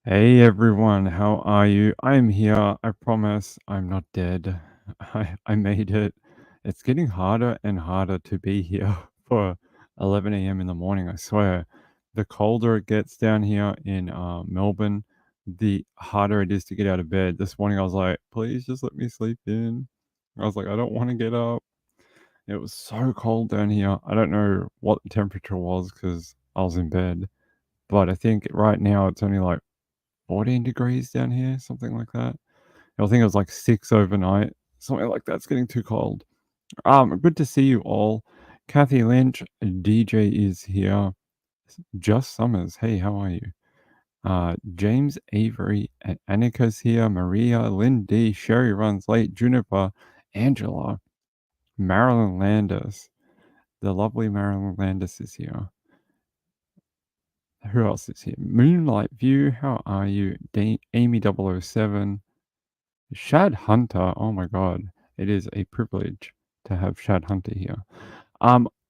Hey everyone, how are you? I'm here. I promise I'm not dead. I made it. It's getting harder and harder to be here for 11 a.m. in the morning, I swear. The colder it gets down here in Melbourne, the harder it is to get out of bed. This morning I was like, please just let me sleep in. I was like, I don't want to get up. It was so cold down here. I don't know what the temperature was because I was in bed, but I think right now it's only like 14 degrees down here, something like that. I think it was like 6 overnight, something like that's getting too cold. Good to see you all. Kathy Lynch, DJ is here. Just Summers, hey, how are you? James Avery and Annika's here. Maria, Lynn D, Sherry Runs Late, Juniper, Angela, Marilyn Landis. The lovely Marilyn Landis is here. Who else is here? Moonlight View, how are you? Amy 007. Shad Hunter, oh my god, it is a privilege to have Shad Hunter here.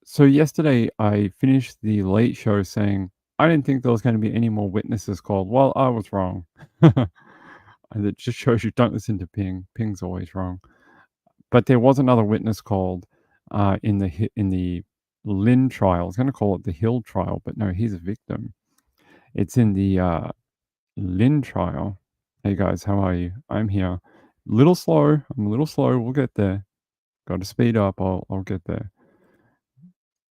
So yesterday I finished the late show saying I didn't think there was going to be any more witnesses called. Well, I was wrong. And it just shows you don't listen to Ping. Ping's always wrong. But there was another witness called in the Lynn trial. I was going to call it the Hill trial, but no, he's a victim. It's in the Lynn trial. Hey guys, how are you? I'm here. Little slow. I'm a little slow. We'll get there. Got to speed up. I'll get there.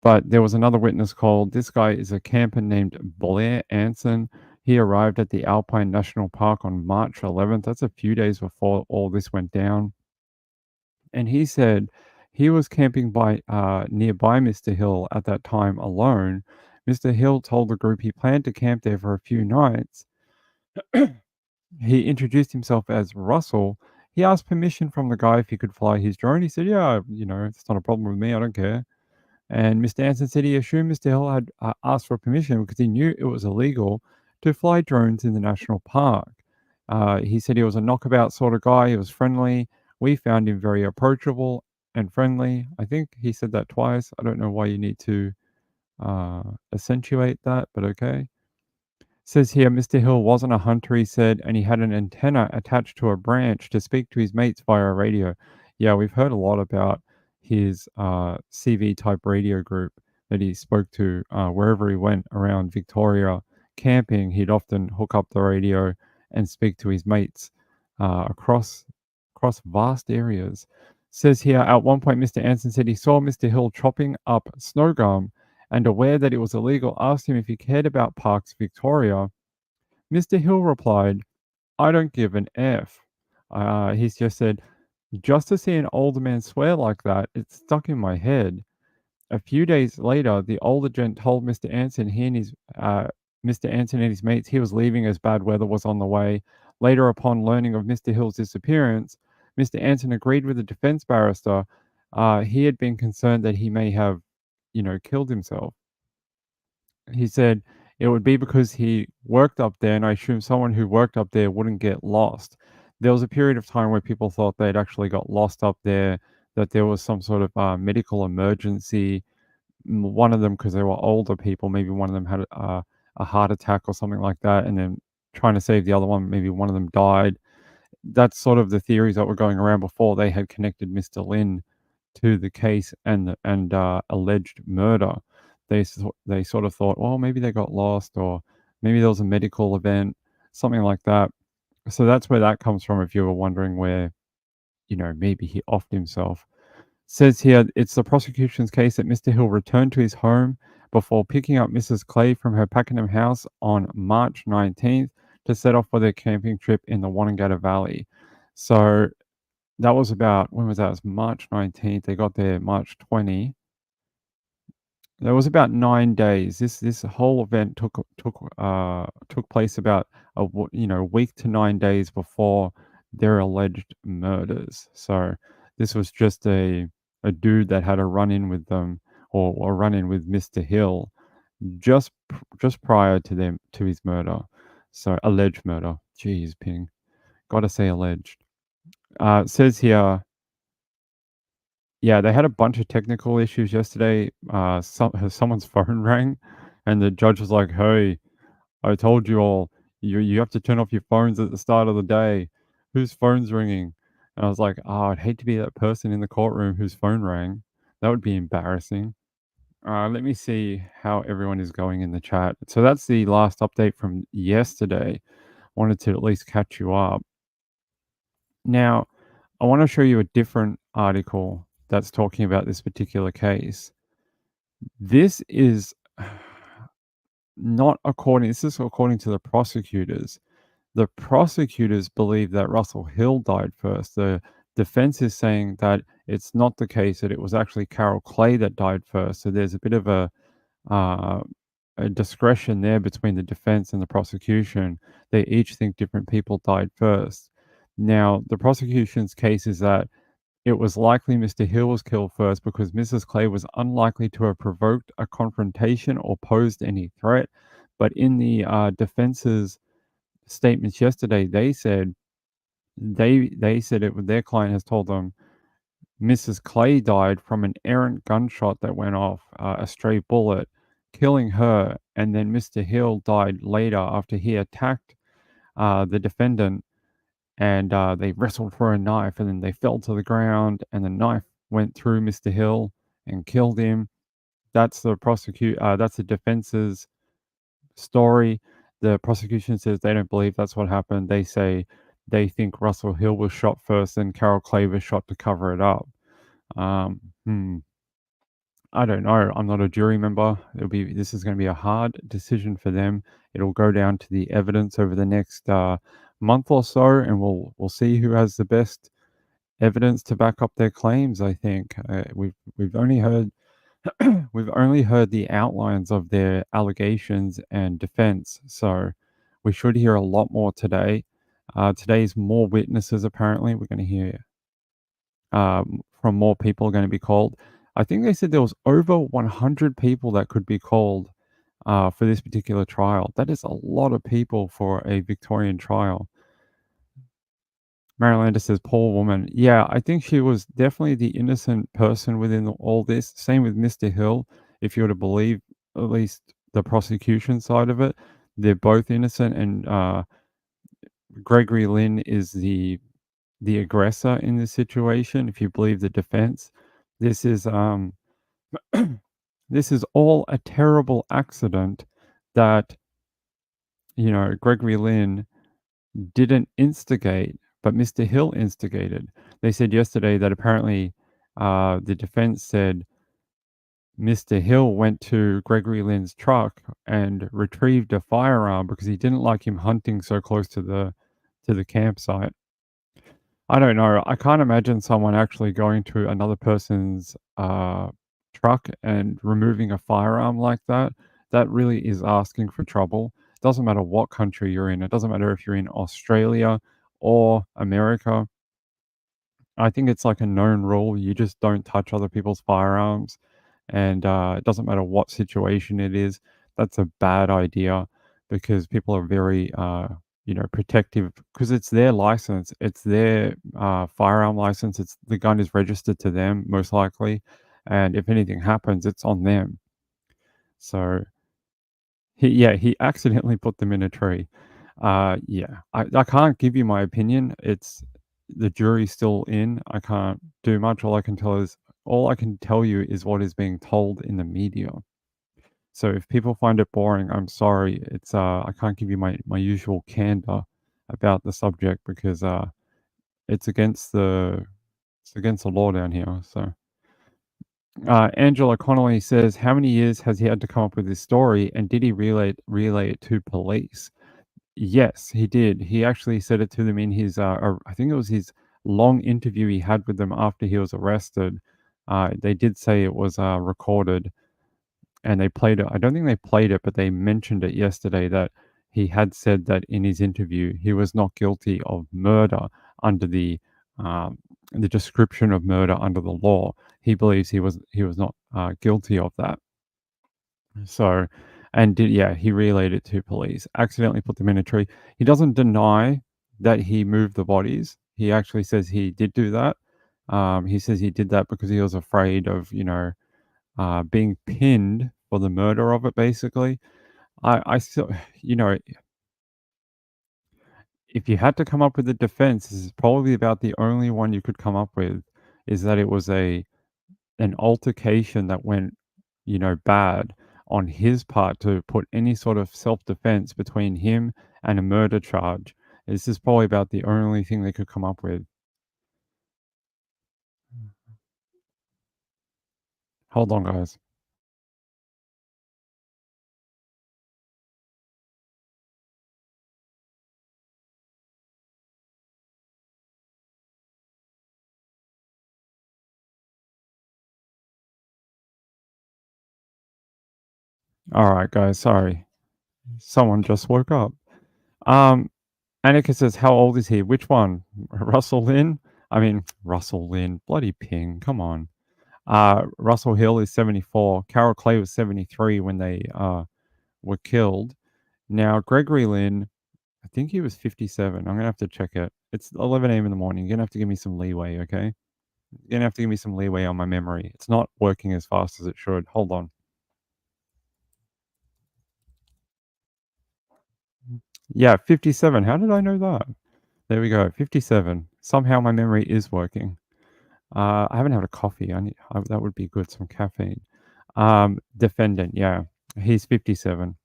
But there was another witness called. This guy is a camper named Blair Anson. He arrived at the Alpine National Park on March 11th. That's a few days before all this went down. And he said he was camping nearby Mr. Hill at that time alone. Mr. Hill told the group he planned to camp there for a few nights. He introduced himself as Russell. He asked permission from the guy if he could fly his drone. He said, yeah, it's not a problem with me. I don't care. And Mr. Anson said he assumed Mr. Hill had asked for permission because he knew it was illegal to fly drones in the national park. He said he was a knockabout sort of guy. He was friendly. We found him very approachable and friendly. I think he said that twice. I don't know why you need to accentuate that, but okay. Says here, Mr. Hill wasn't a hunter, he said, and he had an antenna attached to a branch to speak to his mates via radio. Yeah, we've heard a lot about his CV type radio group that he spoke to wherever he went around Victoria camping. He'd often hook up the radio and speak to his mates across vast areas. Says here, at one point, Mr. Anson said he saw Mr. Hill chopping up snow gum and aware that it was illegal, asked him if he cared about Parks Victoria. Mr. Hill replied, I don't give an F. He's just said, just to see an older man swear like that, it stuck in my head. A few days later, the older gent told Mr. Anson Mr. Anson and his mates he was leaving as bad weather was on the way. Later, upon learning of Mr. Hill's disappearance, Mr. Anson agreed with the defense barrister. He had been concerned that he may have, killed himself. He said it would be because he worked up there, and I assume someone who worked up there wouldn't get lost. There was a period of time where people thought they'd actually got lost up there, that there was some sort of medical emergency. One of them, because they were older people, maybe one of them had a heart attack or something like that, and then trying to save the other one, maybe one of them died. That's sort of the theories that were going around before they had connected Mr. Lynn to the case and alleged murder. They sort of thought, well, maybe they got lost, or maybe there was a medical event, something like that. So that's where that comes from. If you were wondering where, maybe he offed himself. Says here, it's the prosecution's case that Mr. Hill returned to his home before picking up Mrs. Clay from her Pakenham house on March 19th to set off for their camping trip in the Wanangata Valley. So that was about, when was that? It was March 19th. They got there March 20. There was about 9 days. This whole event took place about a week to 9 days before their alleged murders. So this was just a dude that had a run in with them, or a run in with Mr. Hill just prior to his murder. So alleged murder. Jeez, Ping. Gotta say alleged. It says here, yeah, they had a bunch of technical issues yesterday. Someone's phone rang, and the judge was like, "Hey, I told you all You have to turn off your phones at the start of the day. Whose phone's ringing?" And I was like, "Oh, I'd hate to be that person in the courtroom whose phone rang. That would be embarrassing." Let me see how everyone is going in the chat. So that's the last update from yesterday. Wanted to at least catch you up. Now, I want to show you a different article that's talking about this particular case. This is not according, this is according to the prosecutors. The prosecutors believe that Russell Hill died first. The defense is saying that it's not the case, that it was actually Carol Clay that died first. So there's a bit of uh, a discretion there between the defense and the prosecution. They each think different people died first. Now, the prosecution's case is that it was likely Mr. Hill was killed first because Mrs. Clay was unlikely to have provoked a confrontation or posed any threat. But in the defense's statements yesterday, they said it. Their client has told them Mrs. Clay died from an errant gunshot that went off, a stray bullet, killing her, and then Mr. Hill died later after he attacked the defendant, and they wrestled for a knife, and then they fell to the ground, and the knife went through Mr. Hill and killed him. That's the defense's story. The prosecution says they don't believe that's what happened. They say they think Russell Hill was shot first and Carol Clay was shot to cover it up. Um, hmm, I don't know. I'm not a jury member. This is going to be a hard decision for them. It'll go down to the evidence over the next month or so, and we'll see who has the best evidence to back up their claims. I think we've only heard we've only heard the outlines of their allegations and defense, so we should hear a lot more today. Today's more witnesses. Apparently, we're going to hear from more people are going to be called. I think they said there was over 100 people that could be called for this particular trial. That is a lot of people for a Victorian trial. Marylander says, "Poor woman." Yeah, I think she was definitely the innocent person within all this. Same with Mr. Hill. If you were to believe at least the prosecution side of it, they're both innocent, and Gregory Lynn is the aggressor in this situation. If you believe the defense, this is this is all a terrible accident that Gregory Lynn didn't instigate, but Mr. Hill instigated. They said yesterday that apparently the defense said Mr. Hill went to Gregory Lynn's truck and retrieved a firearm because he didn't like him hunting so close to the campsite. I don't know. I can't imagine someone actually going to another person's truck and removing a firearm like that. That really is asking for trouble. Doesn't matter what country you're in. It doesn't matter if you're in Australia or America. I think it's like a known rule. You just don't touch other people's firearms, and it doesn't matter what situation it is. That's a bad idea because people are very, protective because it's their license. It's their firearm license. It's the gun is registered to them most likely, and if anything happens, it's on them. So he accidentally put them in a tree. Yeah, I can't give you my opinion. It's the jury's still in. I can't do much. All I can tell you is what is being told in the media. So if people find it boring, I'm sorry. It's I can't give you my usual candor about the subject because it's against the law down here. So Angela Connolly says, "How many years has he had to come up with this story, and did he relay it to police?" Yes, he did. He actually said it to them in his, I think it was his long interview he had with them after he was arrested. They did say it was recorded and they played it. I don't think they played it, but they mentioned it yesterday that he had said that in his interview he was not guilty of murder under the description of murder under the law. He believes he was not guilty of that. So, and he relayed it to police, accidentally put them in a tree. He doesn't deny that he moved the bodies. He actually says he did do that. He says he did that because he was afraid of, being pinned for the murder of it, basically. I still, you know, if you had to come up with a defense, this is probably about the only one you could come up with, is that it was an altercation that went, bad on his part to put any sort of self-defense between him and a murder charge. This is probably about the only thing they could come up with. Hold on, guys. All right, guys, sorry. Someone just woke up. Um, Annika says, "How old is he? Which one? Russell Lynn? I mean, Russell Lynn. Bloody ping. Come on." Russell Hill is 74. Carol Clay was 73 when they were killed. Now, Gregory Lynn, I think he was 57. I'm gonna have to check it. It's 11 a.m. in the morning. You're gonna have to give me some leeway, okay? You're gonna have to give me some leeway on my memory. It's not working as fast as it should. Hold on. Yeah, 57. How did I know that? There we go. 57. Somehow my memory is working. I haven't had a coffee. That would be good. Some caffeine. Defendant. Yeah, he's 57.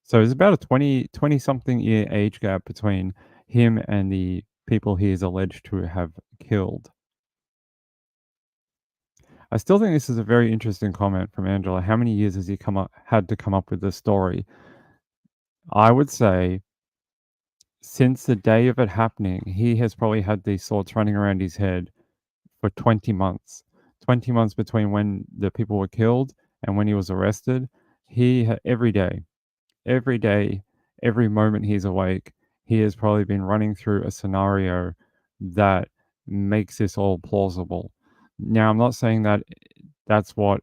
So there's about a 20 something year age gap between him and the people he is alleged to have killed. I still think this is a very interesting comment from Angela. How many years has he had to come up with this story? I would say since the day of it happening, he has probably had these thoughts running around his head for 20 months. 20 months between when the people were killed and when he was arrested. Every day, every moment he's awake, he has probably been running through a scenario that makes this all plausible. Now, I'm not saying that that's what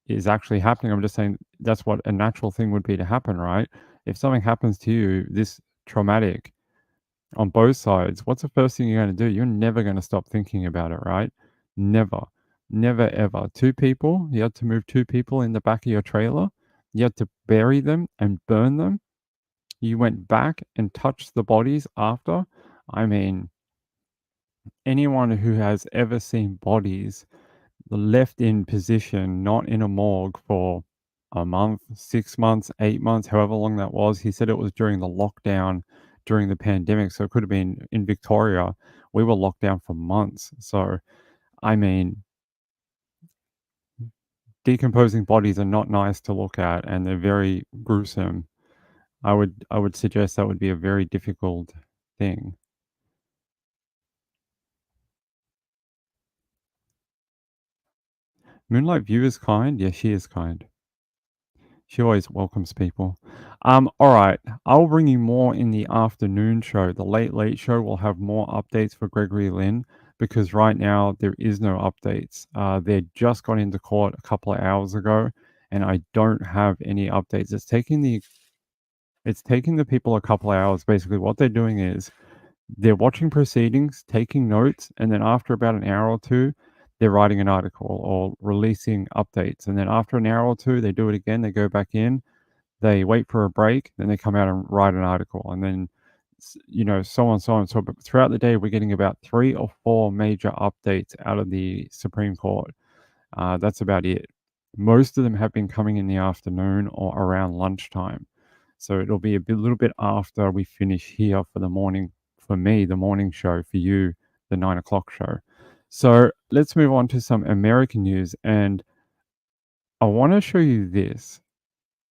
is actually happening. I'm just saying that's what a natural thing would be to happen, right? If something happens to you this traumatic on both sides, what's the first thing you're going to do? You're never going to stop thinking about it, right? Never, never, ever. Two people, you had to move two people in the back of your trailer. You had to bury them and burn them. You went back and touched the bodies after. I mean, anyone who has ever seen bodies left in position, not in a morgue for a month, 6 months, 8 months, however long that was. He said it was during the lockdown during the pandemic. So it could have been in Victoria. We were locked down for months. So, I mean, decomposing bodies are not nice to look at and they're very gruesome. I would suggest that would be a very difficult thing. Moonlight View is kind. Yeah, she is kind. She always welcomes people. All right. I'll bring you more in the afternoon show. The Late Late Show will have more updates for Gregory Lynn because right now there is no updates. They just got into court a couple of hours ago, and I don't have any updates. It's taking the people a couple of hours. Basically, what they're doing is they're watching proceedings, taking notes, and then after about an hour or two, they're writing an article or releasing updates. And then after an hour or two, they do it again. They go back in, they wait for a break, then they come out and write an article, and then so on, so on. So, but throughout the day, we're getting about 3 or 4 major updates out of the Supreme Court. That's about it. Most of them have been coming in the afternoon or around lunchtime. So it'll be little bit after we finish here for the morning, for me, the morning show, for you, the 9 o'clock show. So let's move on to some American news. And I want to show you this.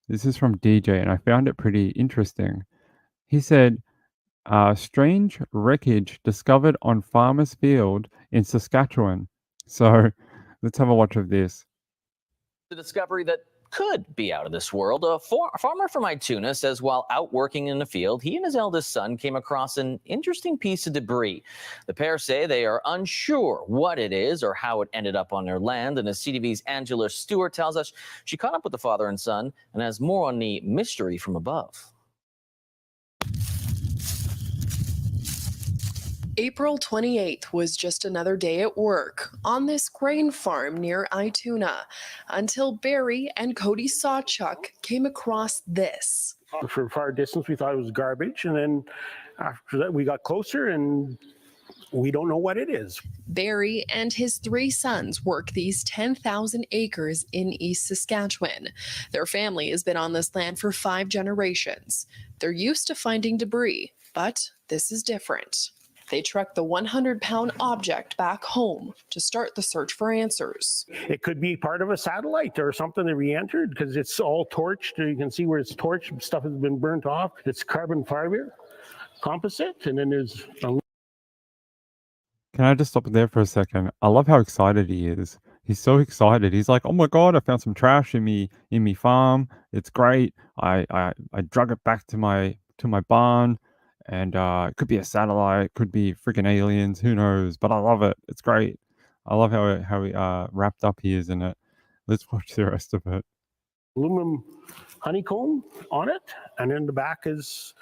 This is from DJ, and I found it pretty interesting. He said, strange wreckage discovered on farmer's field in Saskatchewan. So let's have a watch of this. The discovery that could be out of this world. A farmer from Ituna says while out working in the field, he and his eldest son came across an interesting piece of debris. The pair say they are unsure what it is or how it ended up on their land. And as CTV's Angela Stewart tells us, she caught up with the father and son and has more on the mystery from above. April 28th was just another day at work on this grain farm near Ituna until Barry and Cody Sawchuk came across this. For a far distance, we thought it was garbage. And then after that, we got closer and we don't know what it is. Barry and his 3 sons work these 10,000 acres in East Saskatchewan. Their family has been on this land for 5 generations. They're used to finding debris, but this is different. They truck the 100-pound object back home to start the search for answers. It could be part of a satellite or something that re-entered because it's all torched. You can see where it's torched. Stuff has been burnt off. It's carbon fiber composite, and then there's a... Can I just stop there for a second? I love how excited he is. He's so excited. He's like, "Oh my god, I found some trash in me farm. It's great. I drug it back to my barn, and it could be a satellite, could be freaking aliens, who knows? But I love it. It's great. I love how wrapped up he is in it. Let's watch the rest of it. aluminum honeycomb on it, and then the back is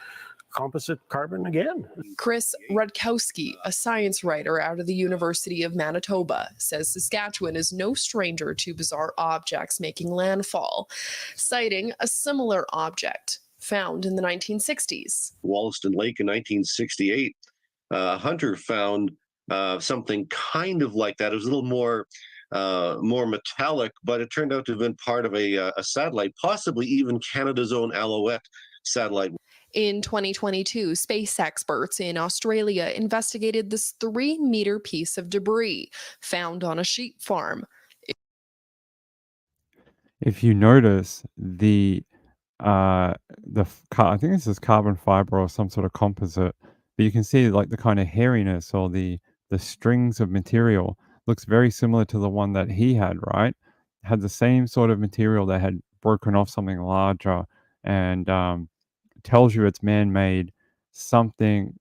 composite carbon again. Chris Rudkowski, a science writer out of the University of Manitoba, says Saskatchewan is no stranger to bizarre objects making landfall, citing a similar object found in the 1960s. Wollaston Lake in 1968, a hunter found something kind of like that. It was a little more metallic, but it turned out to have been part of a satellite, possibly even Canada's own Alouette satellite. In 2022, space experts in Australia investigated this 3-meter piece of debris found on a sheep farm. If you notice I think this is carbon fiber or some sort of composite, but you can see like the kind of hairiness or the strings of material looks very similar to the one that he had, right? Had the same sort of material that had broken off something larger, and tells you it's man-made. Something,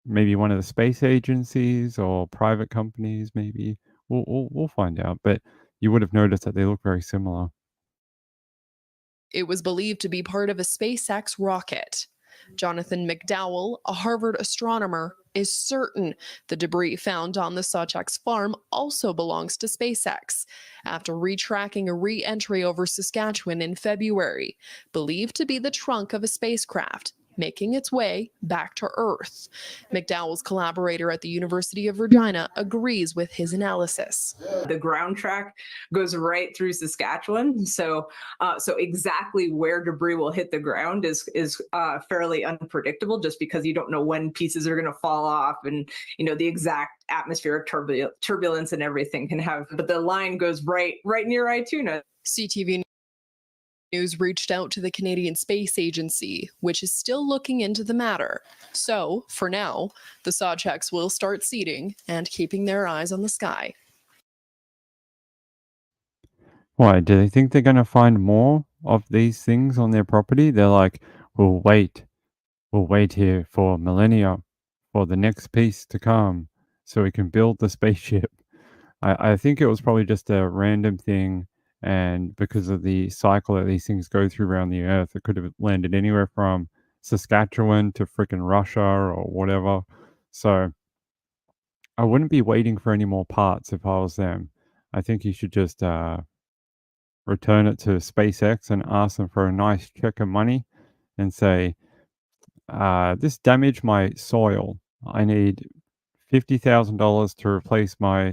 maybe one of the space agencies or private companies, maybe. We'll find out, but you would have noticed that they look very similar. It was believed to be part of a SpaceX rocket. Jonathan McDowell, a Harvard astronomer, is certain the debris found on the Sawchuk's farm also belongs to SpaceX after retracking a re-entry over Saskatchewan in February, believed to be the trunk of a spacecraft making its way back to Earth. McDowell's collaborator at the University of Regina agrees with his analysis. The ground track goes right through Saskatchewan, so exactly where debris will hit the ground is fairly unpredictable, just because you don't know when pieces are going to fall off, and the exact atmospheric turbulence and everything can have. But the line goes right near Ituna. CTV News reached out to the Canadian Space Agency, which is still looking into the matter. So, for now, the Sawchucks will start seeding and keeping their eyes on the sky. Why? Do they think they're going to find more of these things on their property? They're like, we'll wait here for millennia for the next piece to come so we can build the spaceship. I think it was probably just a random thing, and because of the cycle that these things go through around the Earth, it could have landed anywhere from Saskatchewan to freaking Russia or whatever. So I wouldn't be waiting for any more parts if I was them. I think you should just return it to SpaceX and ask them for a nice check of money and say, this damaged my soil. I need $50,000 to replace my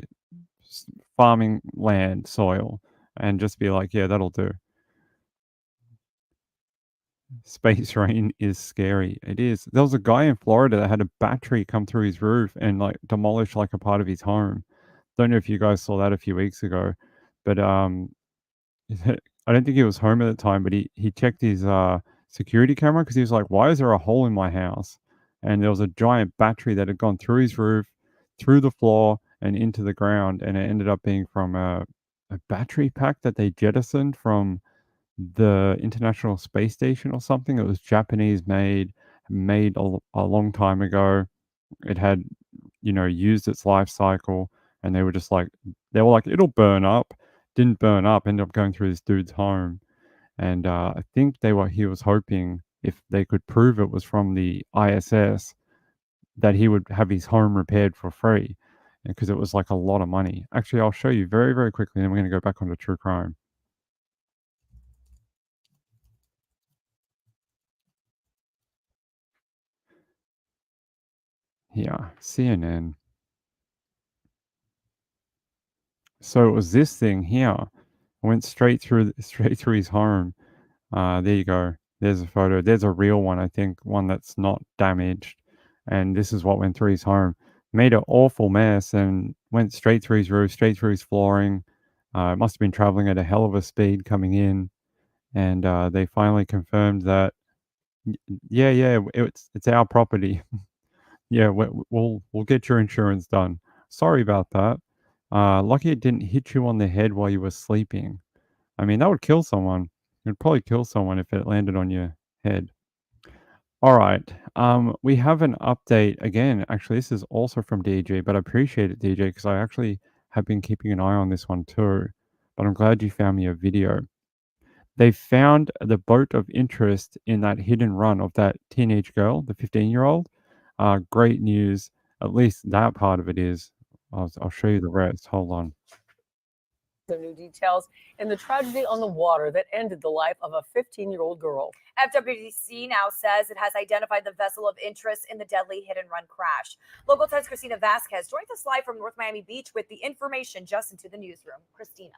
farming land soil, and just be like, yeah, that'll do. Space rain is scary. It is. There was a guy in Florida that had a battery come through his roof and like demolish like a part of his home. Don't know if you guys saw that a few weeks ago, but I don't think he was home at the time, but he checked his security camera because he was like, why is there a hole in my house? And there was a giant battery that had gone through his roof, through the floor, and into the ground, and it ended up being from a battery pack that they jettisoned from the International Space Station or something. It was Japanese made a long time ago. It had, used its life cycle, and they were like, it'll burn up. Didn't burn up, ended up going through this dude's home. And I think he was hoping if they could prove it was from the ISS, that he would have his home repaired for free, because it was like a lot of money. Actually, I'll show you very, very quickly, and then we're going to go back onto true crime. Here, CNN. So it was this thing here. I went straight through his home. There you go. There's a photo. There's a real one, I think, one that's not damaged. And this is what went through his home. Made an awful mess and went straight through his roof, straight through his flooring. Must have been traveling at a hell of a speed coming in. And they finally confirmed that, yeah, it's our property. Yeah, we'll get your insurance done. Sorry about that. Lucky it didn't hit you on the head while you were sleeping. I mean, that would kill someone. It would probably kill someone if it landed on your head. All right. We have an update again. Actually, this is also from DJ, but I appreciate it, DJ, because I actually have been keeping an eye on this one too. But I'm glad you found me a video. They found the boat of interest in that hidden run of that teenage girl, the 15-year-old. Great news. At least that part of it is. I'll show you the rest. Hold on. The new details in the tragedy on the water that ended the life of a 15-year-old girl. FWC now says it has identified the vessel of interest in the deadly hit and run crash. Local 10's Christina Vasquez joins us live from North Miami Beach with the information just into the newsroom. Christina.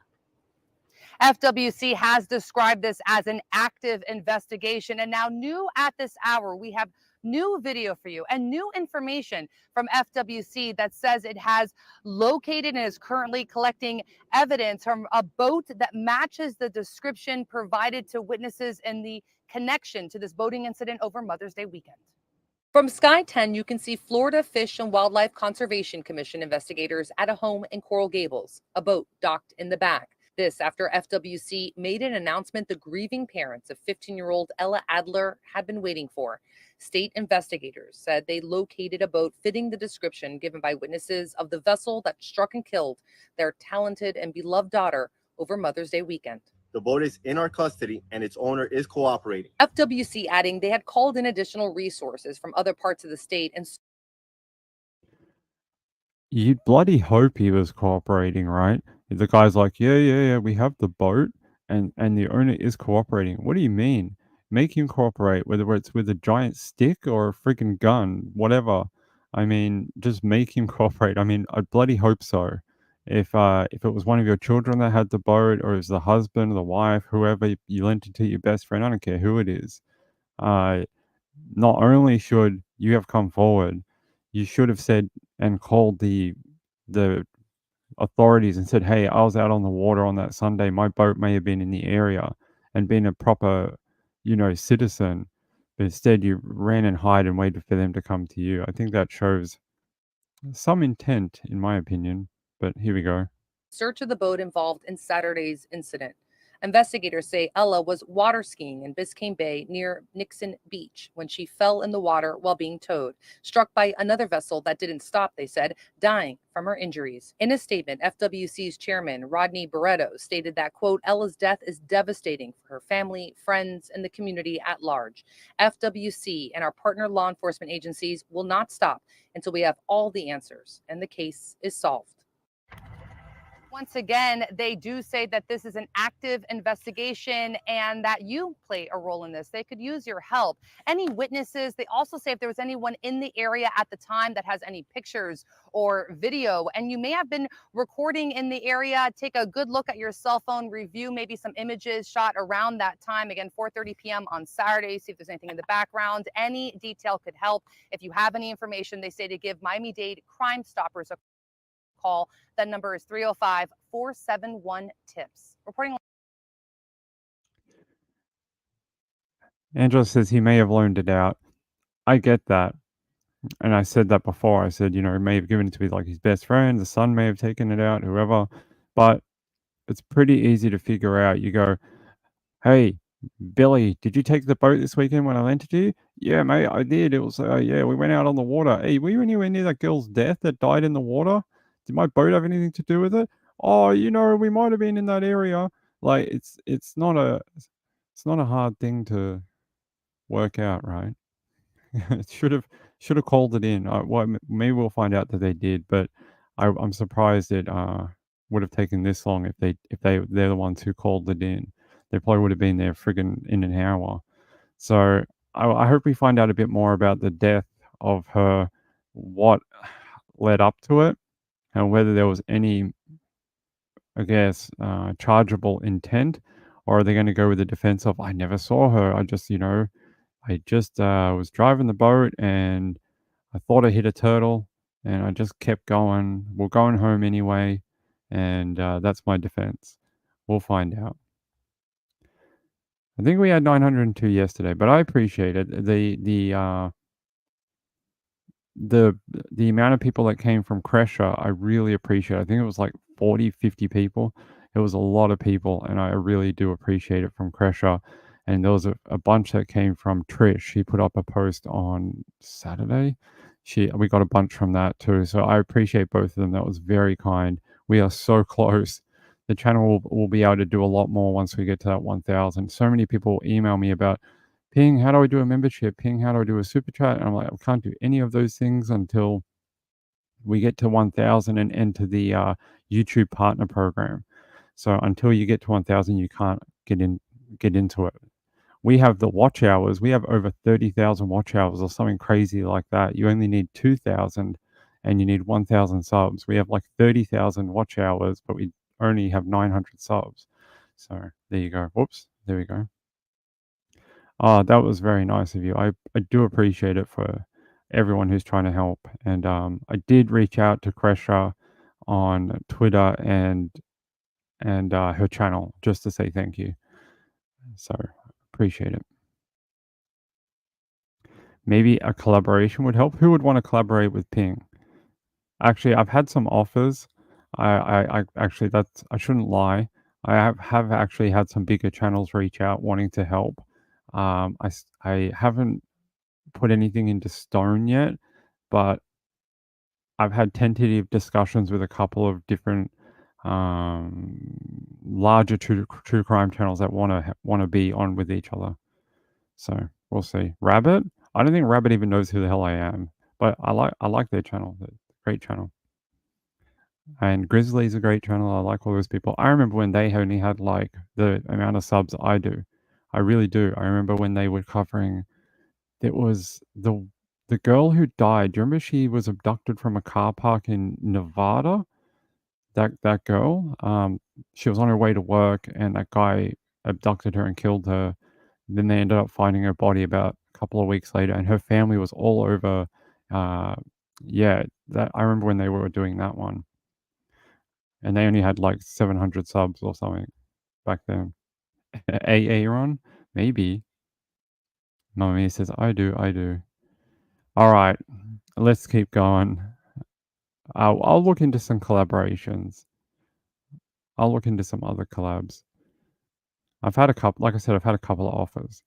FWC has described this as an active investigation. And now, new at this hour, we have new video for you and new information from FWC that says it has located and is currently collecting evidence from a boat that matches the description provided to witnesses in the connection to this boating incident over Mother's Day weekend. From Sky 10, you can see Florida Fish and Wildlife Conservation Commission investigators at a home in Coral Gables, a boat docked in the back. This after FWC made an announcement the grieving parents of 15-year-old Ella Adler had been waiting for. State investigators said they located a boat fitting the description given by witnesses of the vessel that struck and killed their talented and beloved daughter over Mother's Day weekend. The boat is in our custody and its owner is cooperating. FWC adding they had called in additional resources from other parts of the state and You'd bloody hope he was cooperating, right? The guy's like, yeah, we have the boat, and the owner is cooperating. What do you mean? Make him cooperate, whether it's with a giant stick or a freaking gun, whatever. I mean, just make him cooperate. I mean, I bloody hope so. If it was one of your children that had the boat, or it was the husband, or the wife, whoever you lent it to, your best friend, I don't care who it is. Not only should you have come forward, you should have said and called the authorities and said, "Hey, I was out on the water on that Sunday. My boat may have been in the area," and been a proper, citizen. But instead, you ran and hide and waited for them to come to you. I think that shows some intent, in my opinion. But here we go. search of the boat involved in Saturday's incident. Investigators say Ella was water skiing in Biscayne Bay near Nixon Beach when she fell in the water while being towed, struck by another vessel that didn't stop, they said, dying from her injuries. In a statement, FWC's chairman, Rodney Barreto, stated that, quote, Ella's death is devastating for her family, friends, and the community at large. FWC and our partner law enforcement agencies will not stop until we have all the answers and the case is solved. Once again, they do say that this is an active investigation and that you play a role in this. They could use your help. Any witnesses, they also say if there was anyone in the area at the time that has any pictures or video, and you may have been recording in the area, take a good look at your cell phone, review maybe some images shot around that time. Again, 4:30 p.m. on Saturday, see if there's anything in the background. Any detail could help. If you have any information, they say to give Miami-Dade Crime Stoppers a call. That number is 305-471-TIPS. Reporting. Angela says he may have loaned it out. I get that. And I said that before. I said, he may have given it to his best friend. The son may have taken it out, whoever. But it's pretty easy to figure out. You go, hey, Billy, did you take the boat this weekend when I lent it to you? Yeah, mate, I did. It was, we went out on the water. Hey, were you anywhere near that girl's death that died in the water? Did my boat have anything to do with it? Oh, we might have been in that area. It's not a hard thing to work out, right? should have called it in. Maybe we'll find out that they did, but I'm surprised it would have taken this long if they're the ones who called it in. They probably would have been there friggin' in an hour. So I hope we find out a bit more about the death of her what led up to it and whether there was any, I guess, chargeable intent, or are they going to go with the defense of, I never saw her. I just was driving the boat and I thought I hit a turtle and I just kept going. We're going home anyway. And that's my defense. We'll find out. I think we had 902 yesterday, but I appreciate it. The amount of people that came from Cresher, I really appreciate. I think it was like 40, 50 people. It was a lot of people, and I really do appreciate it from Cresher. And there was a bunch that came from Trish. She put up a post on Saturday. We got a bunch from that too. So I appreciate both of them. That was very kind. We are so close. The channel will be able to do a lot more once we get to that 1,000. So many people email me about, Ping, how do I do a membership? Ping, how do I do a super chat? And I'm like, I can't do any of those things until we get to 1,000 and enter the YouTube partner program. So until you get to 1,000, you can't get into it. We have the watch hours. We have over 30,000 watch hours or something crazy like that. You only need 2,000 and you need 1,000 subs. We have like 30,000 watch hours, but we only have 900 subs. So there you go. Whoops. There we go. Oh, that was very nice of you. I do appreciate it for everyone who's trying to help. And I did reach out to Kresha on Twitter and her channel just to say thank you. So appreciate it. Maybe a collaboration would help. Who would want to collaborate with Ping? Actually, I've had some offers. I actually, I shouldn't lie. I have actually had some bigger channels reach out wanting to help. I haven't put anything into stone yet, but I've had tentative discussions with a couple of different larger true crime channels that want to be on with each other. So we'll see. Rabbit, I don't think Rabbit even knows who the hell I am, but I like their channel. They're a great channel. And Grizzly's a great channel. I like all those people. I remember when they only had like the amount of subs I do. I really do. I remember when they were covering. It was the girl who died. Do you remember she was abducted from a car park in Nevada? That girl. She was on her way to work, and that guy abducted her and killed her. Then they ended up finding her body about a couple of weeks later, and her family was all over. Yeah, that I remember when they were doing that one, and they only had like 700 subs or something back then. Aaron, maybe. Mommy says, I do. All right, let's keep going. I'll look into some collaborations. I'll look into some other collabs. I've had a couple, like I said, I've had a couple of offers,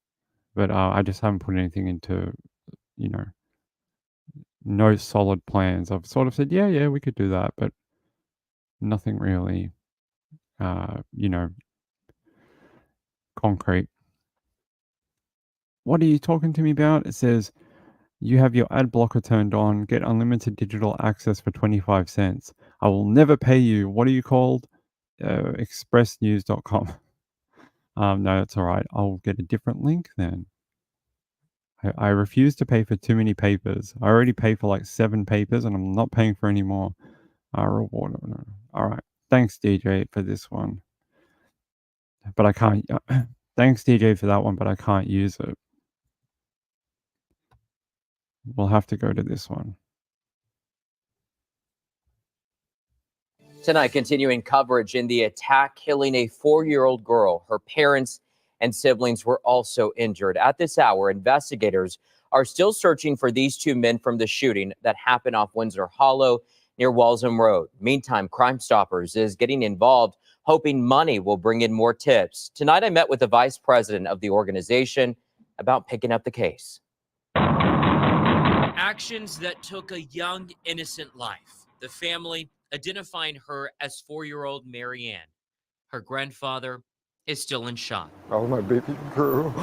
but I just haven't put anything into, you know, no solid plans. I've sort of said, yeah, we could do that, but nothing really, you know, concrete. What are you talking to me about? It says, you have your ad blocker turned on. Get unlimited digital access for 25 cents. I will never pay you. What are you called? Expressnews.com. No, that's all right. I'll get a different link then. I refuse to pay for too many papers. I already pay for like 7 papers and I'm not paying for any more. Reward. No. All right. Thanks, DJ, for this one. But I can't. Thanks, DJ, for that one, but I can't use it. We'll have to go to this one. Tonight, continuing coverage in the attack killing a 4-year-old girl. Her parents and siblings were also injured. At this hour, investigators are still searching for these 2 men from the shooting that happened off Windsor Hollow near Walsham Road. Meantime, Crime Stoppers is getting involved, hoping money will bring in more tips. Tonight, I met with the vice president of the organization about picking up the case. Actions that took a young, innocent life. The family identifying her as 4-year-old Marianne. Her grandfather is still in shock. Oh, my baby girl.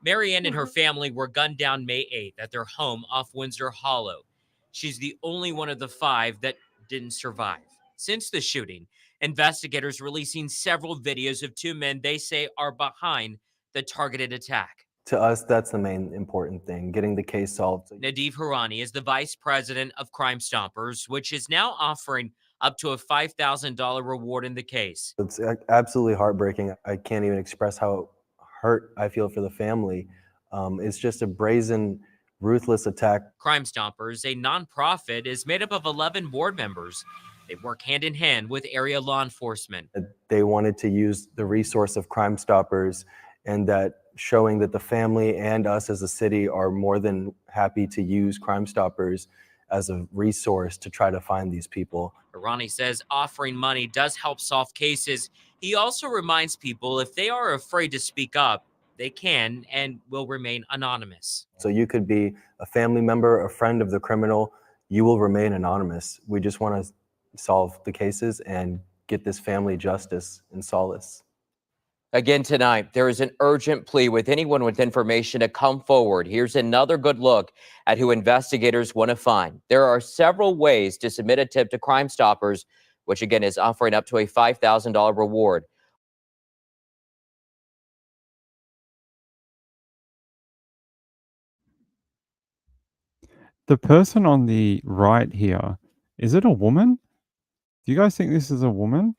Marianne and her family were gunned down May 8th at their home off Windsor Hollow. She's the only one of the 5 that didn't survive. Since the shooting, investigators releasing several videos of 2 men they say are behind the targeted attack. To us, that's the main important thing, getting the case solved. Nadeem Harani is the vice president of Crime Stoppers, which is now offering up to a $5,000 reward in the case. It's absolutely heartbreaking. I can't even express how hurt I feel for the family. It's just a brazen, ruthless attack. Crime Stoppers, a nonprofit, is made up of 11 board members. They work hand in hand with area law enforcement. They wanted to use the resource of Crime Stoppers, and that showing that the family and us as a city are more than happy to use Crime Stoppers as a resource to try to find these people. Harani says offering money does help solve cases. He also reminds people if they are afraid to speak up, they can and will remain anonymous. So you could be a family member, a friend of the criminal, you will remain anonymous. We just want to solve the cases and get this family justice and solace. Again tonight, there is an urgent plea with anyone with information to come forward. Here's another good look at who investigators want to find. There are several ways to submit a tip to Crime Stoppers, which again is offering up to a $5,000 reward. The person on the right here, is it a woman? Do you guys think this is a woman?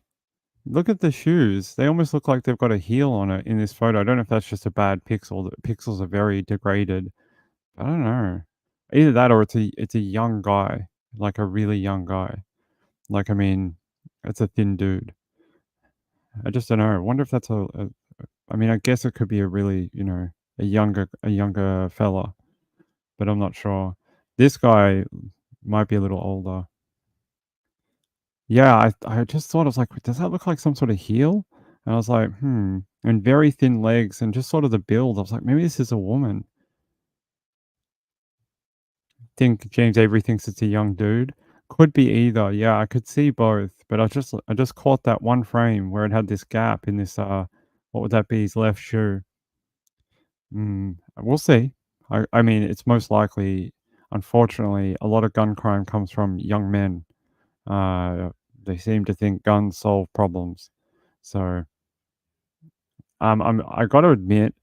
Look at the shoes. They almost look like they've got a heel on it in this photo. I don't know if that's just a bad pixel. The pixels are very degraded. I don't know. Either that or it's a young guy, like a really young guy. Like, I mean, it's a thin dude. I just don't know. I wonder if that's I mean, I guess it could be a really, a younger fella, but I'm not sure. This guy might be a little older. Yeah, I just thought, I was like, does that look like some sort of heel? And I was like, and very thin legs and just sort of the build. I was like, maybe this is a woman. Think James Avery thinks it's a young dude. Could be either. Yeah, I could see both, but I just caught that one frame where it had this gap in this what would that be? His left shoe. We'll see. I mean, it's most likely, unfortunately, a lot of gun crime comes from young men. They seem to think guns solve problems. So, I got to admit,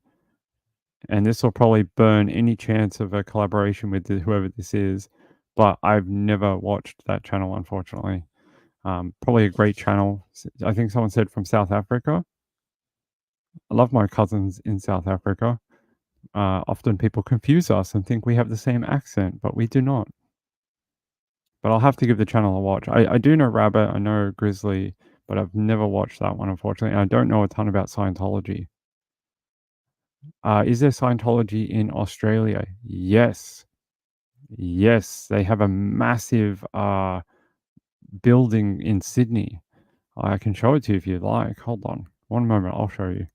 and this will probably burn any chance of a collaboration with whoever this is, but I've never watched that channel, unfortunately. Probably a great channel. I think someone said from South Africa. I love my cousins in South Africa. Often people confuse us and think we have the same accent, but we do not. But I'll have to give the channel a watch. I do know Rabbit, I know Grizzly, but I've never watched that one, unfortunately. And I don't know a ton about Scientology. Is there Scientology in Australia? Yes. Yes, they have a massive building in Sydney. I can show it to you if you'd like. Hold on. One moment, I'll show you.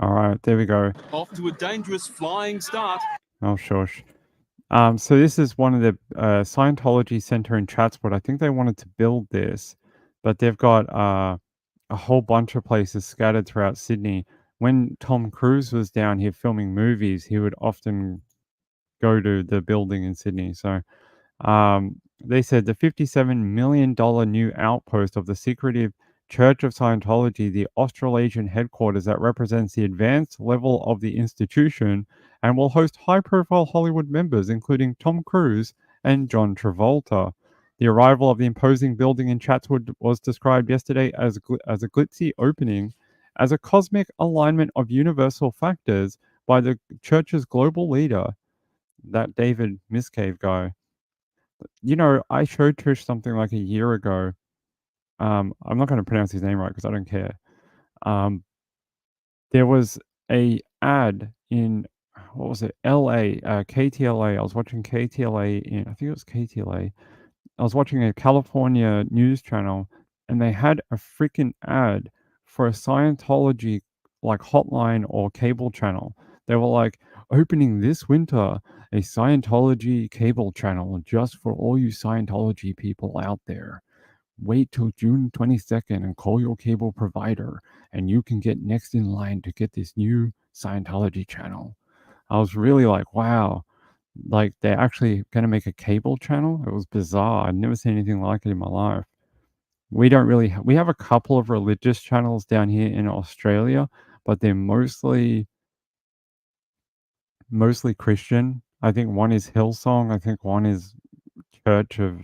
All right, there we go. Off to a dangerous flying start. Oh, shush. So this is one of the Scientology Center in Chatswood. I think they wanted to build this, but they've got a whole bunch of places scattered throughout Sydney. When Tom Cruise was down here filming movies, he would often go to the building in Sydney. So they said the $57 million new outpost of the secretive Church of Scientology, the Australasian headquarters that represents the advanced level of the institution and will host high-profile Hollywood members, including Tom Cruise and John Travolta. The arrival of the imposing building in Chatswood was described yesterday as a glitzy opening, as a cosmic alignment of universal factors by the church's global leader, that David Miscave guy. I showed Trish something like a year ago. I'm not going to pronounce his name right because I don't care. There was a ad in, what was it, LA, KTLA. I was watching KTLA I think it was KTLA. I was watching a California news channel, and they had a freaking ad for a Scientology like hotline or cable channel. They were like, opening this winter, a Scientology cable channel just for all you Scientology people out there. Wait till June 22nd and call your cable provider, and you can get next in line to get this new Scientology channel. I was really like, wow, like they're actually going to make a cable channel. It was bizarre. I'd never seen anything like it in my life. We don't really, we have a couple of religious channels down here in Australia, but they're mostly Christian. I think one is Hillsong. I think one is Church of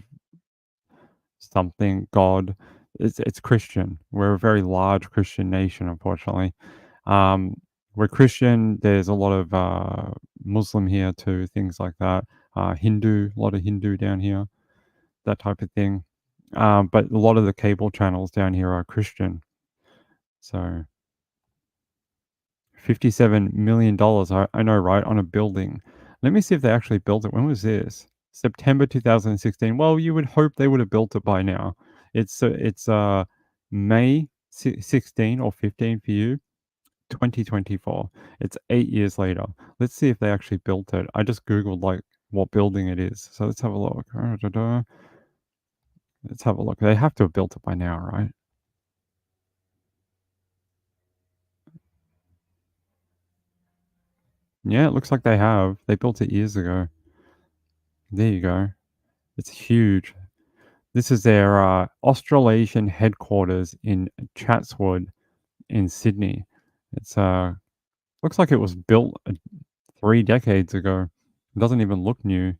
something God. It's Christian. We're a very large Christian nation, unfortunately. We're Christian. There's a lot of Muslim here too, things like that. Hindu, a lot of Hindu down here, that type of thing. But a lot of the cable channels down here are Christian. So $57 million, I know, right, on a building. Let me see if they actually built it. When was this? September 2016. Well, you would hope they would have built it by now. It's May 16 or 15 for you, 2024. It's 8 years later. Let's see if they actually built it. I just Googled like what building it is. So let's have a look. Let's have a look. They have to have built it by now, right? Yeah, it looks like they have. They built it years ago. There you go. It's huge. This is their Australasian headquarters in Chatswood in Sydney. It's looks like it was built 3 decades ago. It doesn't even look new.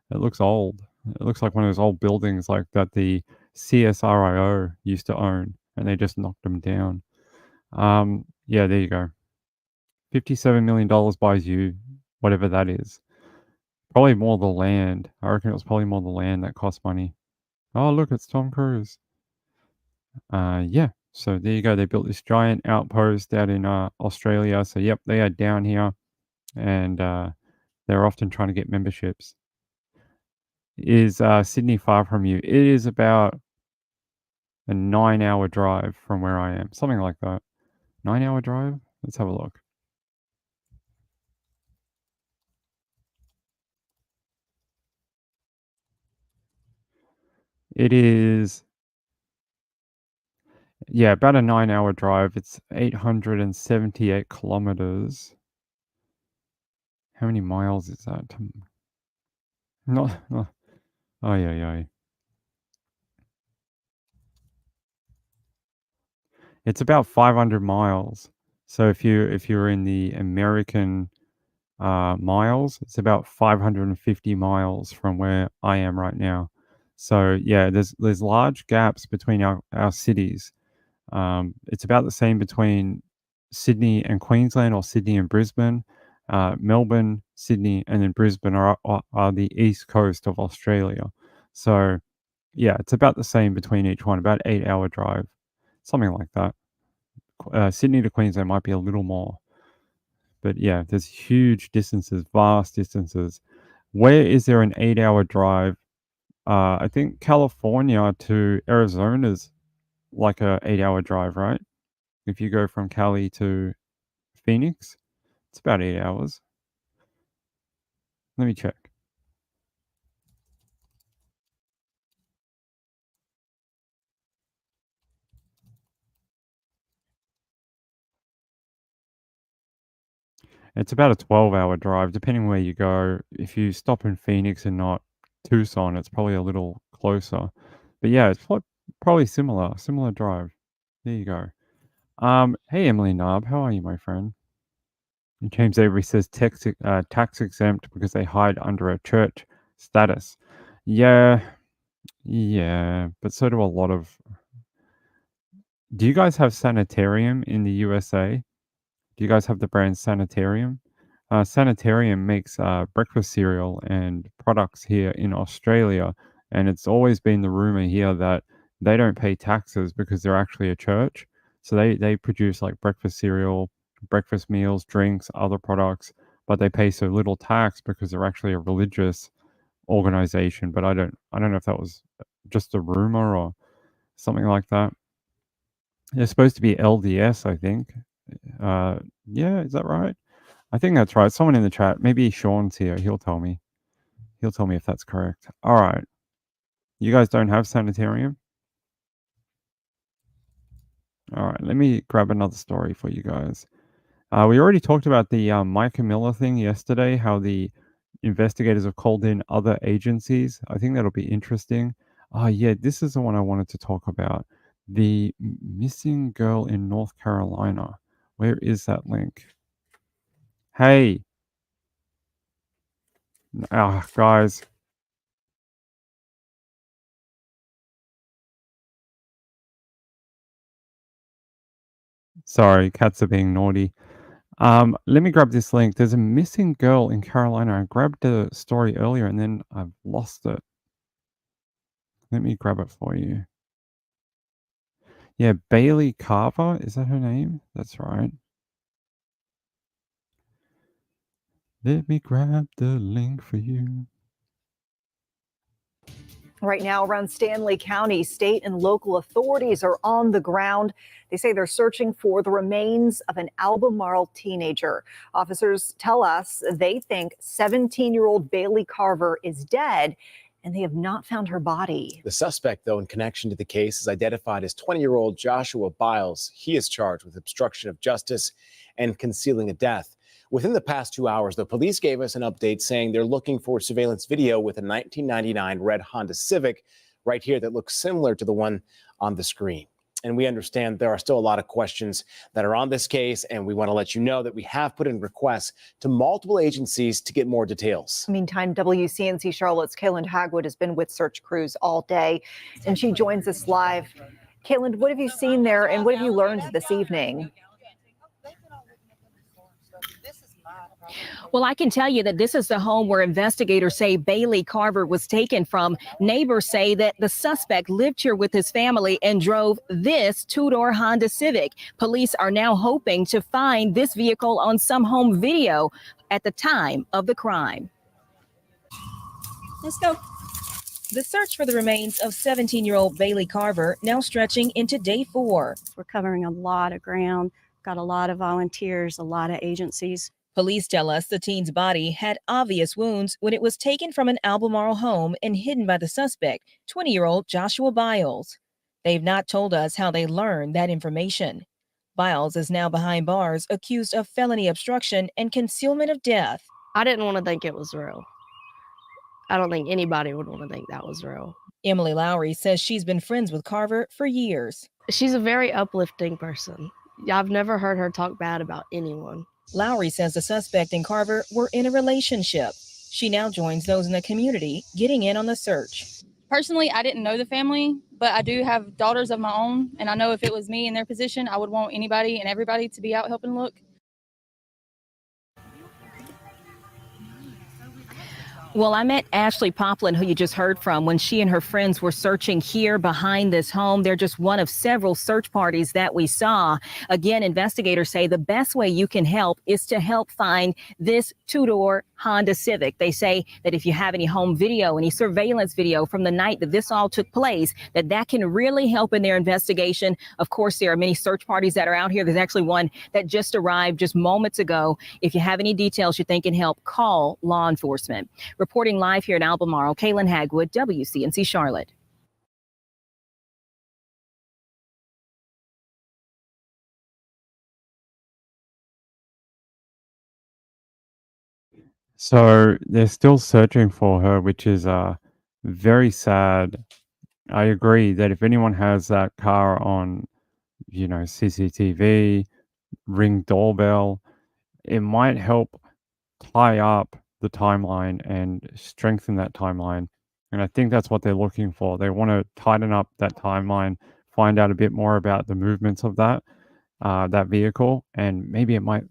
It looks old. It looks like one of those old buildings like that the CSIRO used to own, and they just knocked them down. Yeah, there you go. $57 million buys you whatever that is. Probably more the land. I reckon it was probably more the land that cost money. Oh, look, it's Tom Cruise. Yeah, so there you go. They built this giant outpost out in Australia. So, yep, they are down here, and they're often trying to get memberships. Is Sydney far from you? It is about a 9-hour drive from where I am. Something like that. 9-hour drive? Let's have a look. It is, yeah, about a 9-hour drive. It's 878 kilometers. How many miles is that? Not, oh, yeah. It's about 500 miles. So if you're in the American miles, it's about 550 miles from where I am right now. So yeah, there's large gaps between our cities. It's about the same between Sydney and Queensland, or Sydney and Brisbane. Melbourne, Sydney, and then Brisbane are the east coast of Australia. So yeah, it's about the same between each one, about 8-hour drive, something like that. Sydney to Queensland might be a little more. But yeah, there's huge distances, vast distances. Where is there an 8-hour drive? I think California to Arizona's like a 8-hour drive, right? If you go from Cali to Phoenix, it's about 8 hours. Let me check. It's about a 12-hour drive, depending where you go. If you stop in Phoenix and not Tucson, it's probably a little closer. But yeah, it's probably similar drive. There you go. Hey Emily Knob, how are you, my friend? And James Avery says tax exempt because they hide under a church status. Yeah, but so do a lot of. Do you guys have Sanitarium in the USA? Do you guys have the brand Sanitarium? Sanitarium makes breakfast cereal and products here in Australia, and it's always been the rumor here that they don't pay taxes because they're actually a church. So they produce like breakfast cereal, breakfast meals, drinks, other products, but they pay so little tax because they're actually a religious organization. But I don't know if that was just a rumor or something like that. They're supposed to be LDS, I think. Yeah, is that right? I think that's right. Someone in the chat, maybe Sean's here. He'll tell me. He'll tell me if that's correct. All right. You guys don't have sanitarium? All right. Let me grab another story for you guys. We already talked about the Micah Miller thing yesterday, how the investigators have called in other agencies. I think that'll be interesting. Oh, yeah, this is the one I wanted to talk about. The missing girl in North Carolina. Where is that link? Hey. Guys. Sorry, cats are being naughty. Let me grab this link. There's a missing girl in Carolina. I grabbed the story earlier and then I've lost it. Let me grab it for you. Yeah, Bailey Carver. Is that her name? That's right. Let me grab the link for you. Right now, around Stanley County, state and local authorities are on the ground. They say they're searching for the remains of an Albemarle teenager. Officers tell us they think 17-year-old Bailey Carver is dead, and they have not found her body. The suspect, though, in connection to the case is identified as 20-year-old Joshua Biles. He is charged with obstruction of justice and concealing a death. Within the past 2 hours, the police gave us an update saying they're looking for surveillance video with a 1999 red Honda Civic right here that looks similar to the one on the screen. And we understand there are still a lot of questions that are on this case, and we want to let you know that we have put in requests to multiple agencies to get more details. Meantime, WCNC Charlotte's Kaylin Hagwood has been with search crews all day, and she joins us live. Kaylin, what have you seen there, and what have you learned this evening? Well, I can tell you that this is the home where investigators say Bailey Carver was taken from. Neighbors say that the suspect lived here with his family and drove this two-door Honda Civic. Police are now hoping to find this vehicle on some home video at the time of the crime. Let's go. The search for the remains of 17-year-old Bailey Carver now stretching into day 4. We're covering a lot of ground, got a lot of volunteers, a lot of agencies. Police tell us the teen's body had obvious wounds when it was taken from an Albemarle home and hidden by the suspect, 20-year-old Joshua Biles. They've not told us how they learned that information. Biles is now behind bars, accused of felony obstruction and concealment of death. I didn't want to think it was real. I don't think anybody would want to think that was real. Emily Lowry says she's been friends with Carver for years. She's a very uplifting person. I've never heard her talk bad about anyone. Lowry says the suspect and Carver were in a relationship. She now joins those in the community getting in on the search. Personally, I didn't know the family, but I do have daughters of my own, and I know if it was me in their position, I would want anybody and everybody to be out helping look. Well, I met Ashley Poplin, who you just heard from, when she and her friends were searching here behind this home. They're just one of several search parties that we saw. Again, investigators say the best way you can help is to help find this two-door Honda Civic. They say that if you have any home video, any surveillance video from the night that this all took place, that can really help in their investigation. Of course, there are many search parties that are out here. There's actually one that just arrived just moments ago. If you have any details you think can help, call law enforcement. Reporting live here in Albemarle, Kaylin Hagwood, WCNC Charlotte. So they're still searching for her, which is very sad. I agree that if anyone has that car on, CCTV, Ring doorbell, it might help tie up the timeline and strengthen that timeline. And I think that's what they're looking for. They want to tighten up that timeline, find out a bit more about the movements of that vehicle, and maybe it might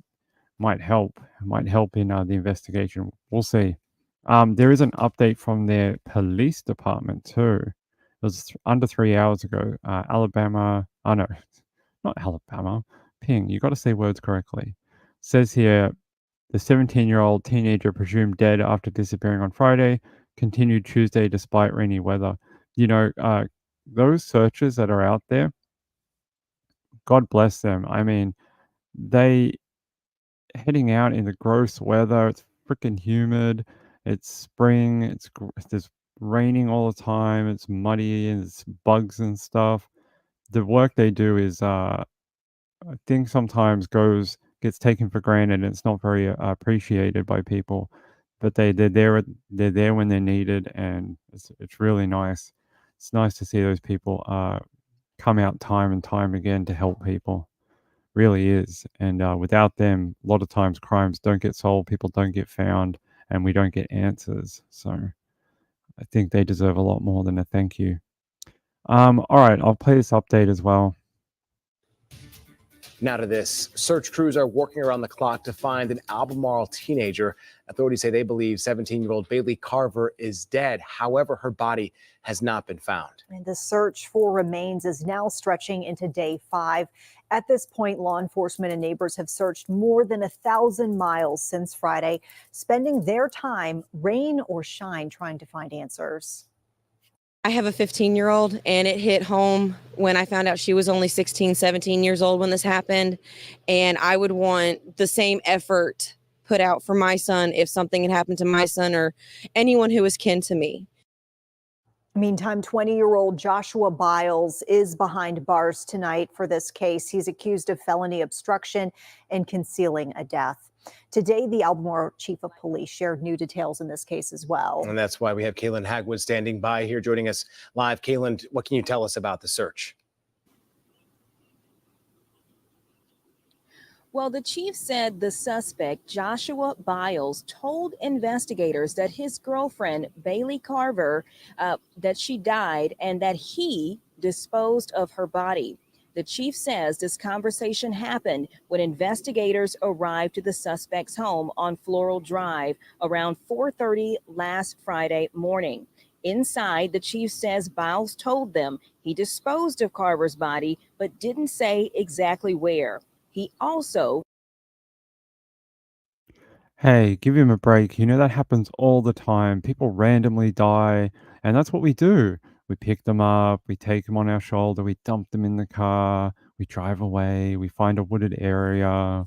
help. It might help in the investigation. We'll see. There is an update from their police department too. It was under 3 hours ago. Alabama. Oh no, not Alabama. Ping. You got to say words correctly. Says here, the 17-year-old teenager presumed dead after disappearing on Friday continued Tuesday despite rainy weather. Those searches that are out there, God bless them. I mean, they heading out in the gross weather. It's freaking humid. It's spring. There's raining all the time. It's muddy and it's bugs and stuff. The work they do is, I think sometimes gets taken for granted and it's not very appreciated by people. But they're there when they're needed, and it's really nice. It's nice to see those people come out time and time again to help people. Really is. And without them, a lot of times crimes don't get solved, people don't get found, and we don't get answers. So I think they deserve a lot more than a thank you. All right, I'll play this update as well. Now to this. Search crews are working around the clock to find an Albemarle teenager. Authorities say they believe 17-year-old Bailey Carver is dead. However, her body has not been found. And the search for remains is now stretching into day 5. At this point, law enforcement and neighbors have searched more than 1,000 miles since Friday, spending their time, rain or shine, trying to find answers. I have a 15-year-old, and it hit home when I found out she was only 16, 17 years old when this happened. And I would want the same effort put out for my son if something had happened to my son or anyone who is kin to me. Meantime, 20-year-old Joshua Biles is behind bars tonight for this case. He's accused of felony obstruction and concealing a death. Today, the Albemarle chief of police shared new details in this case as well. And that's why we have Kaylin Hagwood standing by here, joining us live. Kaylin, what can you tell us about the search? Well, the chief said the suspect, Joshua Biles, told investigators that his girlfriend, Bailey Carver, that she died and that he disposed of her body. The chief says this conversation happened when investigators arrived to the suspect's home on Floral Drive around 4:30 last Friday morning. Inside, the chief says Biles told them he disposed of Carver's body, but didn't say exactly where. He also... Hey, give him a break. You know that happens all the time. People randomly die, and that's what we do. We pick them up, we take them on our shoulder, we dump them in the car, we drive away, we find a wooded area,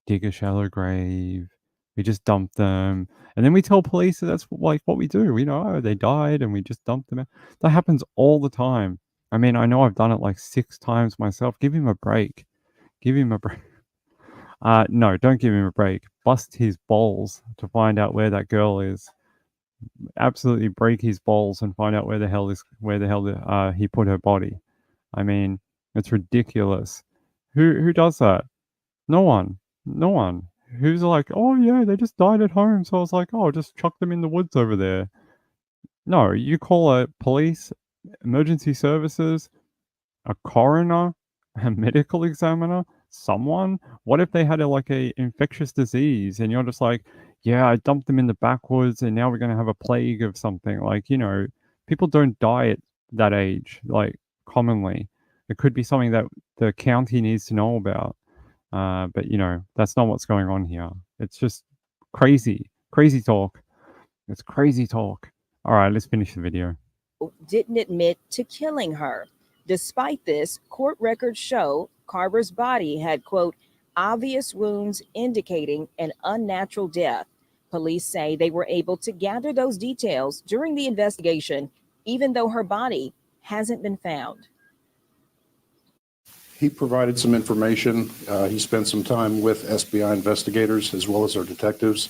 dig a shallow grave, we just dump them, and then we tell police that that's like what we do. We know, oh, they died, and we just dump them out. That happens all the time. I mean, I know I've done it like 6 times myself. Give him a break. Give him a break. No, don't give him a break. Bust his balls to find out where that girl is. Absolutely break his balls and find out where the hell he put her body. I mean, it's ridiculous. Who does that? No one. No one. Who's like, oh yeah, they just died at home, so I was like, oh, just chuck them in the woods over there. No, you call a police, emergency services, a coroner, a medical examiner, someone. What if they had a infectious disease and you're just like, yeah, I dumped them in the backwoods and now we're going to have a plague of something. Like, people don't die at that age, like, commonly. It could be something that the county needs to know about. But that's not what's going on here. It's just crazy talk. It's crazy talk. All right, let's finish the video. didn't admit to killing her. Despite this, court records show Carver's body had, quote, obvious wounds indicating an unnatural death. Police say they were able to gather those details during the investigation, even though her body hasn't been found. He provided some information. He spent some time with SBI investigators as well as our detectives,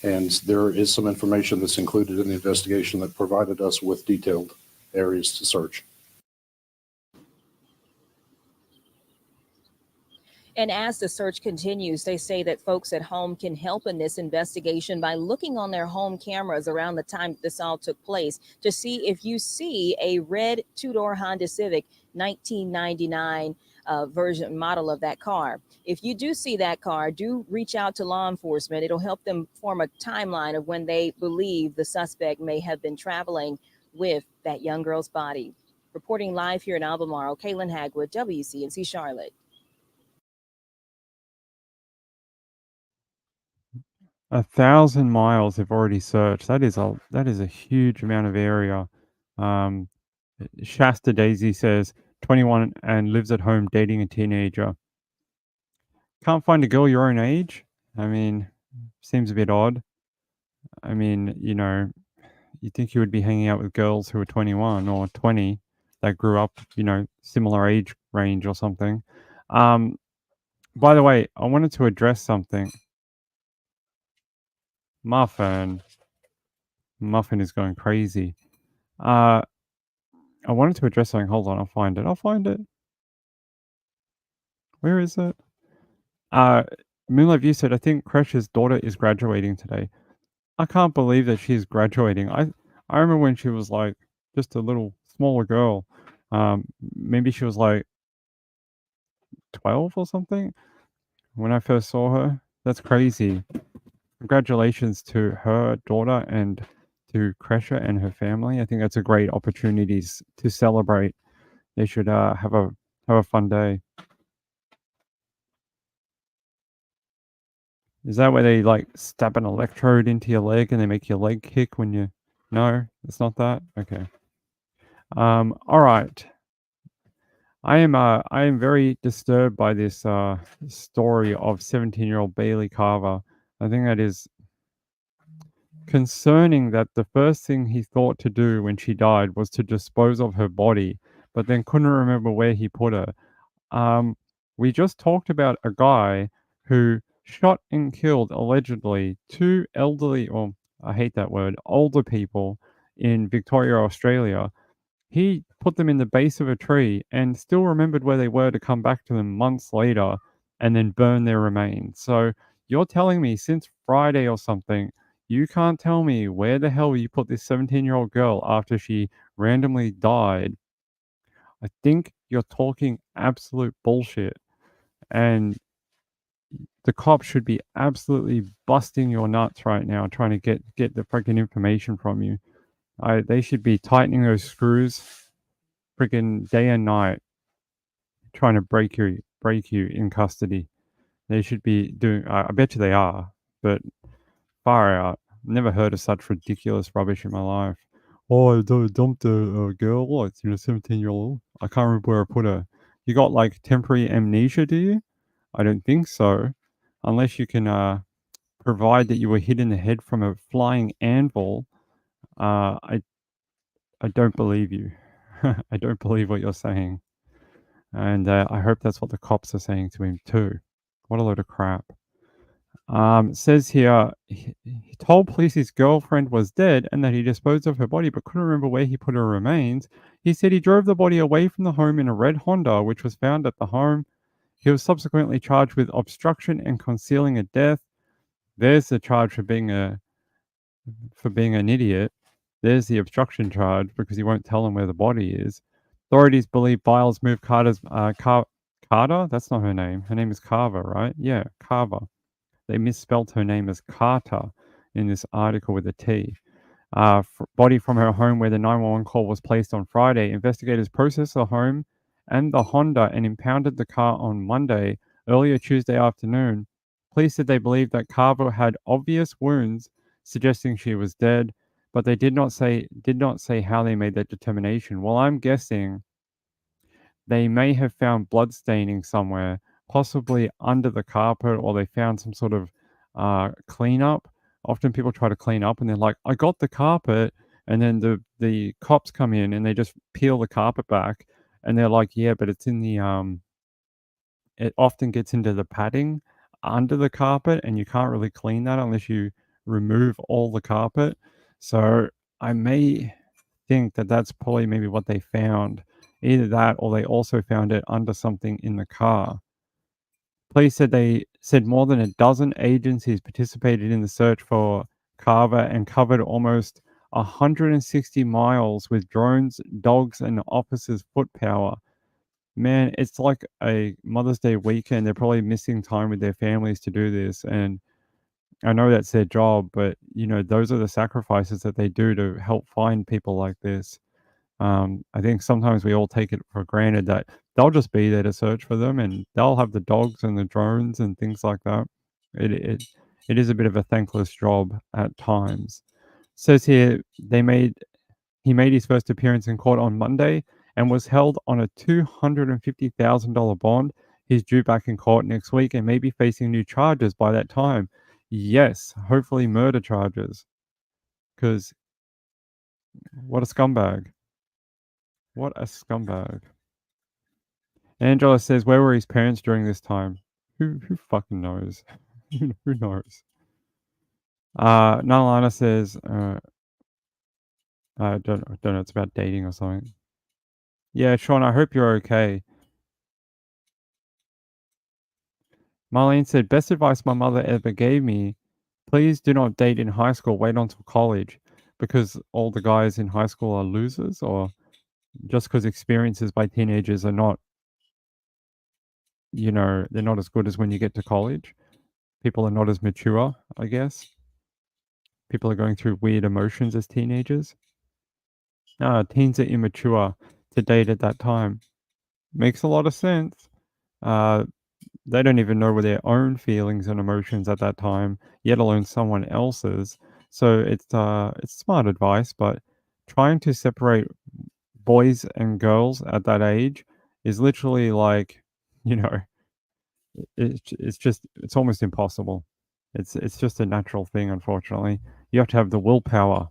and there is some information that's included in the investigation that provided us with detailed areas to search. And as the search continues, they say that folks at home can help in this investigation by looking on their home cameras around the time this all took place to see if you see a red two-door Honda Civic 1999 version model of that car. If you do see that car, do reach out to law enforcement. It'll help them form a timeline of when they believe the suspect may have been traveling with that young girl's body. Reporting live here in Albemarle, Kaylin Hagwood, WCNC Charlotte. 1,000 miles they've already searched. That is a huge amount of area. Shasta Daisy says 21 and lives at home dating a teenager. Can't find a girl your own age? I mean, seems a bit odd. I mean, you'd think you would be hanging out with girls who are 21 or 20 that grew up, similar age range or something. By the way, I wanted to address something. Muffin is going crazy. I wanted to address something. Hold on, I'll find it. Where is it? Moonlight View said, I think Crash's daughter is graduating today. I can't believe that she's graduating. I remember when she was like just a little smaller girl. Maybe she was like 12 or something when I first saw her. That's crazy. Congratulations to her daughter and to Kresha and her family. I think that's a great opportunity to celebrate. They should have a fun day. Is that where they like stab an electrode into your leg and they make your leg kick when you? No, it's not that. Okay. All right. I am very disturbed by this story of 17-year-old Bailey Carver. I think that is concerning that the first thing he thought to do when she died was to dispose of her body, but then couldn't remember where he put her. We just talked about a guy who shot and killed allegedly two elderly, or I hate that word, older people in Victoria, Australia. He put them in the base of a tree and still remembered where they were to come back to them months later and then burn their remains. So you're telling me since Friday or something, you can't tell me where the hell you put this 17-year-old girl after she randomly died. I think you're talking absolute bullshit. And the cops should be absolutely busting your nuts right now trying to get the freaking information from you. They should be tightening those screws freaking day and night trying to break you in custody. They should be doing. I bet you they are, but far out. Never heard of such ridiculous rubbish in my life. Oh, I dumped a girl, like 17-year-old. I can't remember where I put her. You got like temporary amnesia, do you? I don't think so, unless you can provide that you were hit in the head from a flying anvil. I don't believe you. I don't believe what you're saying. And I hope that's what the cops are saying to him too. What a load of crap. Says here, he told police his girlfriend was dead and that he disposed of her body but couldn't remember where he put her remains. He said he drove the body away from the home in a red Honda, which was found at the home. He was subsequently charged with obstruction and concealing a death. There's the charge for being an idiot. There's the obstruction charge because he won't tell them where the body is. Authorities believe Biles moved Carter's Carter? That's not her name. Her name is Carver, right? Yeah, Carver. They misspelled her name as Carter in this article with a T. Body from her home where the 911 call was placed on Friday. Investigators processed the home and the Honda and impounded the car on Monday, earlier Tuesday afternoon. Police said they believed that Carver had obvious wounds, suggesting she was dead, but they did not say how they made that determination. Well, I'm guessing they may have found blood staining somewhere, possibly under the carpet, or they found some sort of cleanup. Often people try to clean up and they're like, I got the carpet. And then the cops come in and they just peel the carpet back. And they're like, yeah, but it's in the, it often gets into the padding under the carpet. And you can't really clean that unless you remove all the carpet. So I may think that that's probably maybe what they found. Either that or they also found it under something in the car. Police said they said more than a dozen agencies participated in the search for Carver and covered almost 160 miles with drones, dogs, and officers' foot power. Man, it's like a Mother's Day weekend. They're probably missing time with their families to do this. And I know that's their job, but those are the sacrifices that they do to help find people like this. I think sometimes we all take it for granted that they'll just be there to search for them and they'll have the dogs and the drones and things like that. It is a bit of a thankless job at times. Says here he made his first appearance in court on Monday and was held on a $250,000 bond. He's due back in court next week and may be facing new charges by that time. Yes, hopefully murder charges. because what a scumbag. What a scumbag. Angela says, where were his parents during this time? Who fucking knows? Who knows? Nalana says, I don't know, it's about dating or something. Yeah, Sean, I hope you're okay. Marlene said, best advice my mother ever gave me, please do not date in high school, wait until college, because all the guys in high school are losers, or just because experiences by teenagers are not, you know, they're not as good as when you get to college. People are not as mature, I guess. People are going through weird emotions as teenagers. Teens are immature to date at that time. Makes a lot of sense. They don't even know their own feelings and emotions at that time, yet alone someone else's. So it's smart advice, but trying to separate boys and girls at that age is literally like, you know, it's almost impossible. It's just a natural thing, unfortunately. You have to have the willpower,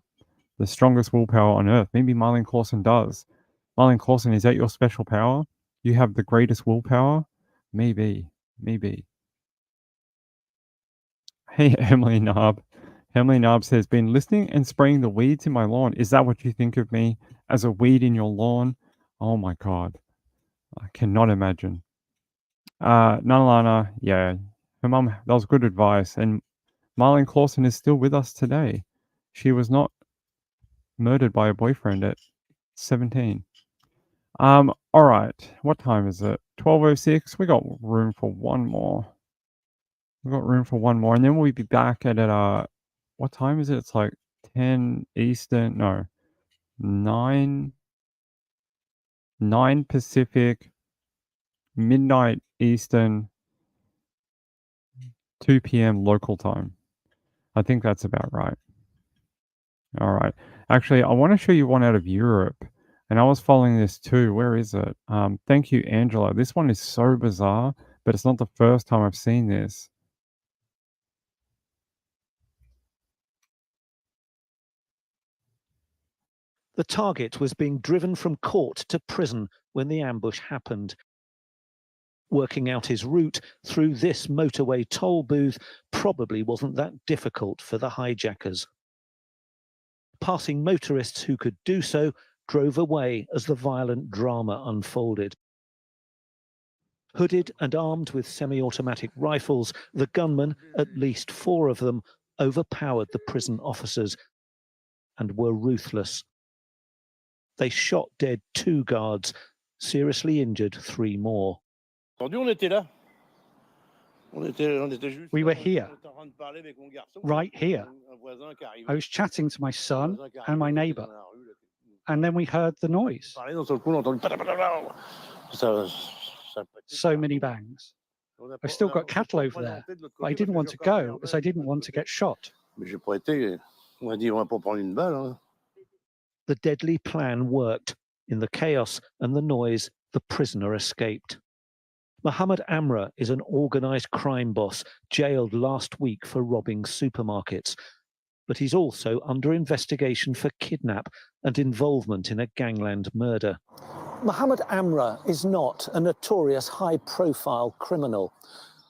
the strongest willpower on earth. Maybe Marlene Clausen does. Marlene Clausen, is that your special power? You have the greatest willpower? Maybe. Hey, Emily Knob. Emily Knob says, been listening and spraying the weeds in my lawn. Is that what you think of me? As a weed in your lawn? Oh my God. I cannot imagine. Nanalana, yeah. Her mum, that was good advice. And Marlene Clausen is still with us today. She was not murdered by a boyfriend at 17. All right. What time is it? 12:06. We got room for one more. And then we'll be back at what time is it? It's like 10 Eastern. No, 9 Pacific, midnight Eastern, 2 p.m. local time. I think that's about right. All right. Actually, I want to show you one out of Europe. And I was following this too. Where is it? Thank you, Angela. This one is so bizarre, but it's not the first time I've seen this. The target was being driven from court to prison when the ambush happened. Working out his route through this motorway toll booth probably wasn't that difficult for the hijackers. Passing motorists who could do so drove away as the violent drama unfolded. Hooded and armed with semi-automatic rifles, the gunmen, at least 4 of them, overpowered the prison officers and were ruthless. They shot dead 2 guards, seriously injured 3 more. We were here, right here. I was chatting to my son and my neighbor, and then we heard the noise. So many bangs. I've still got cattle over there, but I didn't want to go as I didn't want to get shot. The deadly plan worked. In the chaos and the noise, the prisoner escaped. Mohammed Amra is an organized crime boss jailed last week for robbing supermarkets. But he's also under investigation for kidnap and involvement in a gangland murder. Mohammed Amra is not a notorious high-profile criminal.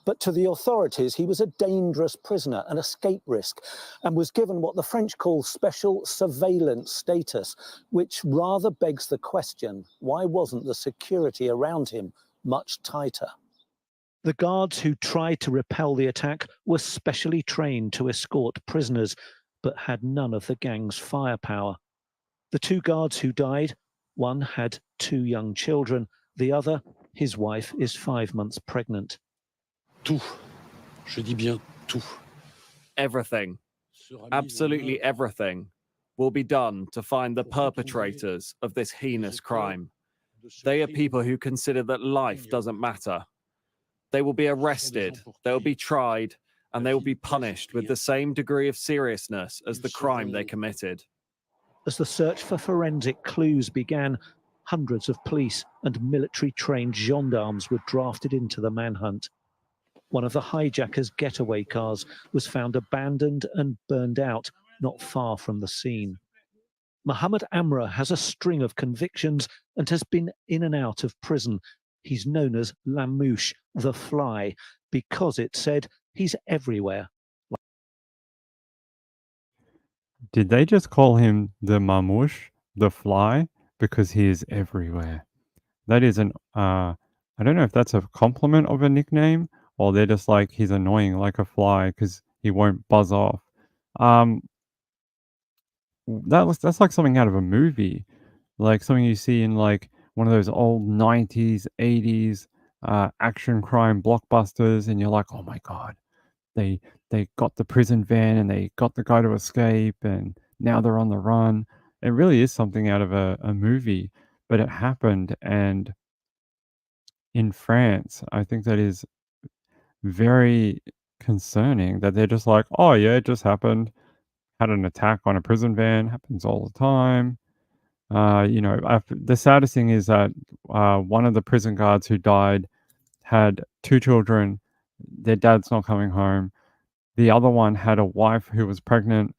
But to the authorities, he was a dangerous prisoner, an escape risk, and was given what the French call special surveillance status, which rather begs the question, why wasn't the security around him much tighter? The guards who tried to repel the attack were specially trained to escort prisoners, but had none of the gang's firepower. The 2 guards who died, one had 2 young children, the other, his wife, is 5 months pregnant. Tout. Je dis bien tout. Everything, absolutely everything, will be done to find the perpetrators of this heinous crime. They are people who consider that life doesn't matter. They will be arrested, they will be tried, and they will be punished with the same degree of seriousness as the crime they committed. As the search for forensic clues began, hundreds of police and military-trained gendarmes were drafted into the manhunt. One of the hijackers' getaway cars was found abandoned and burned out not far from the scene. Mohammed Amra has a string of convictions and has been in and out of prison. He's known as Lamouche, the fly, because it said he's everywhere. Did they just call him the Mamouche, the fly, because he is everywhere? That is I don't know if that's a compliment of a nickname or they're just like he's annoying like a fly because he won't buzz off. Um, that's like something out of a movie, like something you see in like one of those old 90s, 80s action crime blockbusters, and you're like, oh my god, they they got the prison van and they got the guy to escape, and now they're on the run. It really is something out of a movie, but it happened, and in France, I think that is very concerning that they're just like, oh yeah, it just happened. Had an attack on a prison van, happens all the time. The saddest thing is that one of the prison guards who died had two children. Their dad's not coming home. The other one had a wife who was pregnant.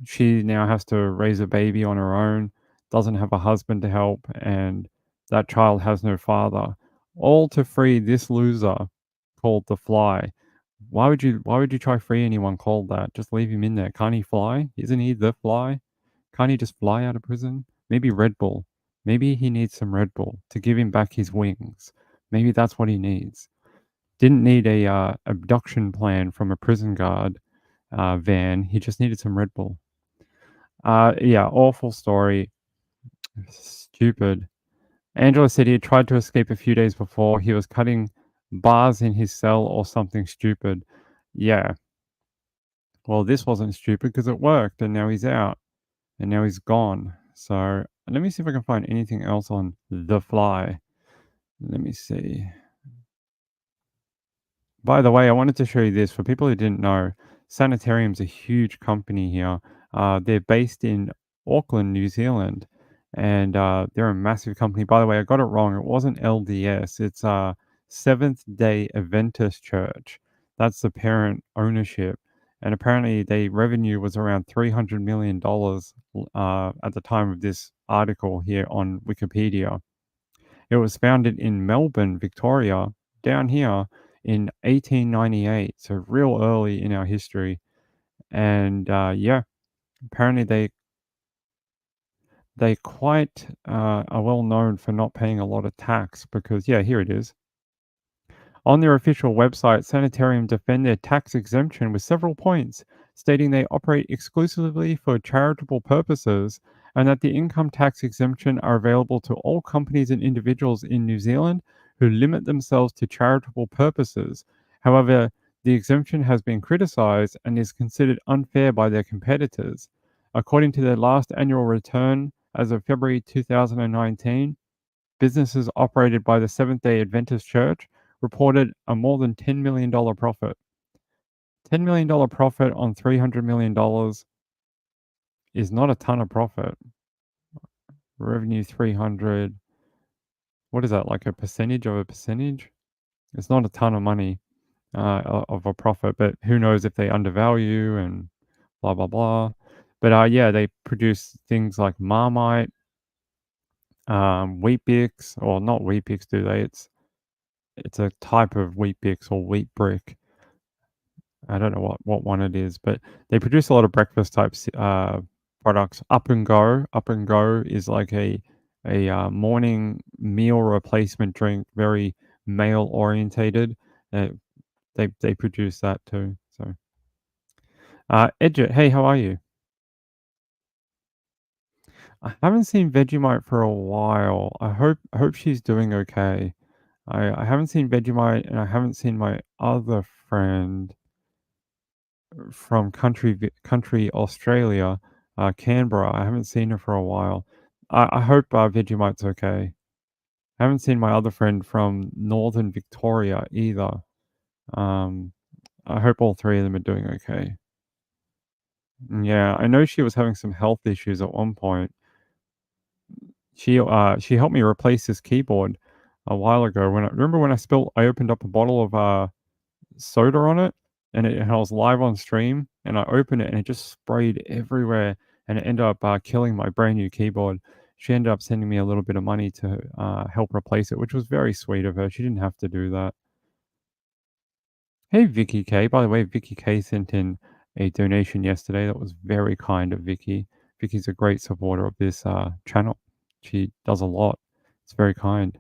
She now has to raise a baby on her own, doesn't have a husband to help, and that child has no father. All to free this loser called the Fly. Why would you try free anyone called that? Just leave him in there. Can't he fly? Isn't he the Fly? Can't he just fly out of prison? Maybe Red Bull. Maybe he needs some Red Bull to give him back his wings. Maybe that's what he needs. Didn't need a abduction plan from a prison guard van. He just needed some Red Bull. Yeah, awful story. Stupid. Angela said he had tried to escape a few days before. He was cutting bars in his cell or something stupid. Yeah. Well, this wasn't stupid because it worked, and now he's out, and now he's gone. So let me see if I can find anything else on The Fly. Let me see. By the way, I wanted to show you this for people who didn't know. Sanitarium's a huge company here. They're based in Auckland, New Zealand, and they're a massive company. By the way, I got it wrong. It wasn't LDS. It's Seventh Day Adventist Church. That's the parent ownership, and apparently, their revenue was around $300 million at the time of this article here on Wikipedia. It was founded in Melbourne, Victoria, down here in 1898, so real early in our history. And yeah, apparently they quite are well known for not paying a lot of tax because, yeah, here it is. On their official website, Sanitarium defend their tax exemption with several points, stating they operate exclusively for charitable purposes and that the income tax exemption are available to all companies and individuals in New Zealand who limit themselves to charitable purposes. However, the exemption has been criticized and is considered unfair by their competitors. According to their last annual return as of February 2019, businesses operated by the Seventh-day Adventist Church reported a more than $10 million profit. $10 million profit on $300 million is not a ton of profit. Revenue 300. What is that, like a percentage of a percentage? It's not a ton of money of a profit, but who knows if they undervalue and blah, blah, blah. But yeah, they produce things like Marmite, Wheat Bix, or not Wheat Bix, do they? It's a type of Wheat Bix or wheat brick. I don't know what one it is, but they produce a lot of breakfast types products. Up and Go. Up and Go is like a morning meal replacement drink, very male orientated. They produce that too. So, Edget, hey, how are you? I haven't seen Vegemite for a while. I hope she's doing okay. I haven't seen Vegemite, and I haven't seen my other friend from country Australia, Canberra. I haven't seen her for a while. I hope Vegemite's okay. I haven't seen my other friend from Northern Victoria either. I hope all three of them are doing okay. Yeah, I know she was having some health issues at one point. She helped me replace this keyboard a while ago. Remember when I opened up a bottle of soda on it? and I was live on stream, and I opened it, and it just sprayed everywhere, and it ended up killing my brand new keyboard. She ended up sending me a little bit of money to help replace it, which was very sweet of her. She didn't have to do that. Hey, Vicky K. By the way, Vicky K sent in a donation yesterday. That was very kind of Vicky. Vicky's a great supporter of this channel. She does a lot. It's very kind.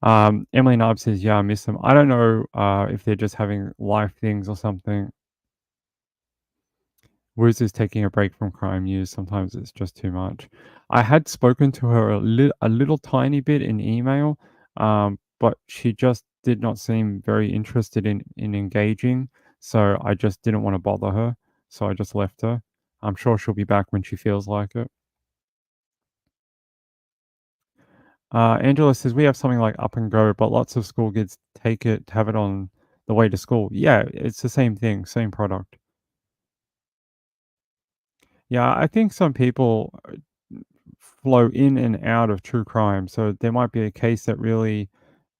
Emily Knob says, yeah, I miss them. I don't know if they're just having life things or something. Wooz is taking a break from crime news. Sometimes it's just too much. I had spoken to her a little tiny bit in email, but she just did not seem very interested in engaging. So I just didn't want to bother her. So I just left her. I'm sure she'll be back when she feels like it. Angela says, we have something like Up and Go, but lots of school kids take it, have it on the way to school. Yeah, it's the same thing, same product. Yeah, I think some people flow in and out of true crime. So there might be a case that really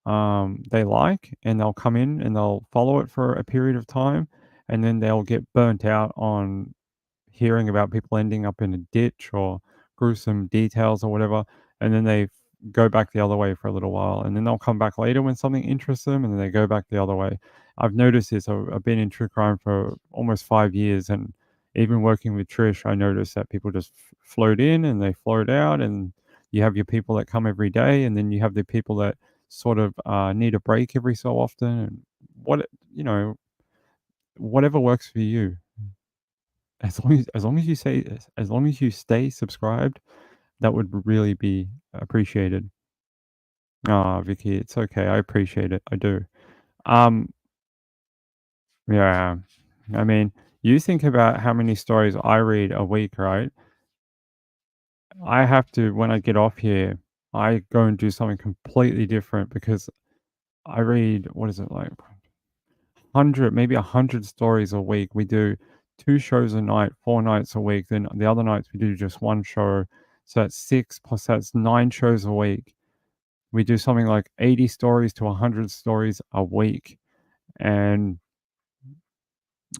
they like, and they'll come in and they'll follow it for a period of time, and then they'll get burnt out on hearing about people ending up in a ditch or gruesome details or whatever, and then they go back the other way for a little while, and then they'll come back later when something interests them, and then they go back the other way. I've noticed this. I've been in true crime for almost 5 years, and even working with Trish, I noticed that people just float in and they float out, and you have your people that come every day, and then you have the people that sort of need a break every so often, and whatever works for you. As long as you stay subscribed, that would really be appreciated. Vicky, it's okay. I appreciate it. I do. Yeah. I mean, you think about how many stories I read a week, right? I have to, when I get off here, I go and do something completely different because I read, what is it, like 100, maybe 100 stories a week. We do 2 shows a night, 4 nights a week. Then the other nights we do just 1 show. So that's 6 plus that's 9 shows a week. We do something like 80 stories to 100 stories a week. And,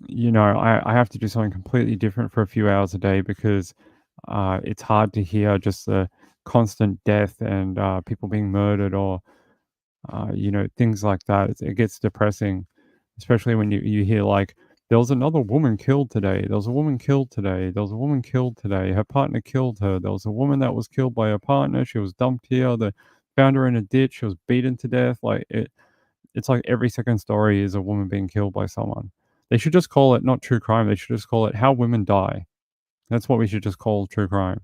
I have to do something completely different for a few hours a day because it's hard to hear just the constant death and people being murdered or, things like that. It gets depressing, especially when you hear like, there was another woman killed today. There was a woman killed today. There was a woman killed today. Her partner killed her. There was a woman that was killed by her partner. She was dumped here. They found her in a ditch. She was beaten to death. Like it's like every second story is a woman being killed by someone. They should just call it not true crime. They should just call it how women die. That's what we should just call true crime.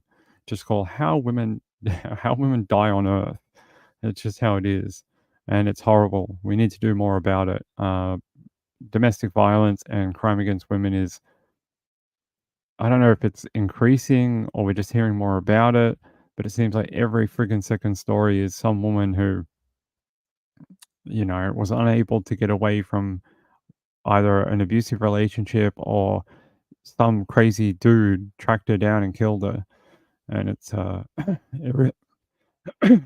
Just call how women die on Earth. It's just how it is, and it's horrible. We need to do more about it. Domestic violence and crime against women is, I don't know if it's increasing or we're just hearing more about it, but it seems like every friggin' second story is some woman who, was unable to get away from either an abusive relationship or some crazy dude tracked her down and killed her. And it's, it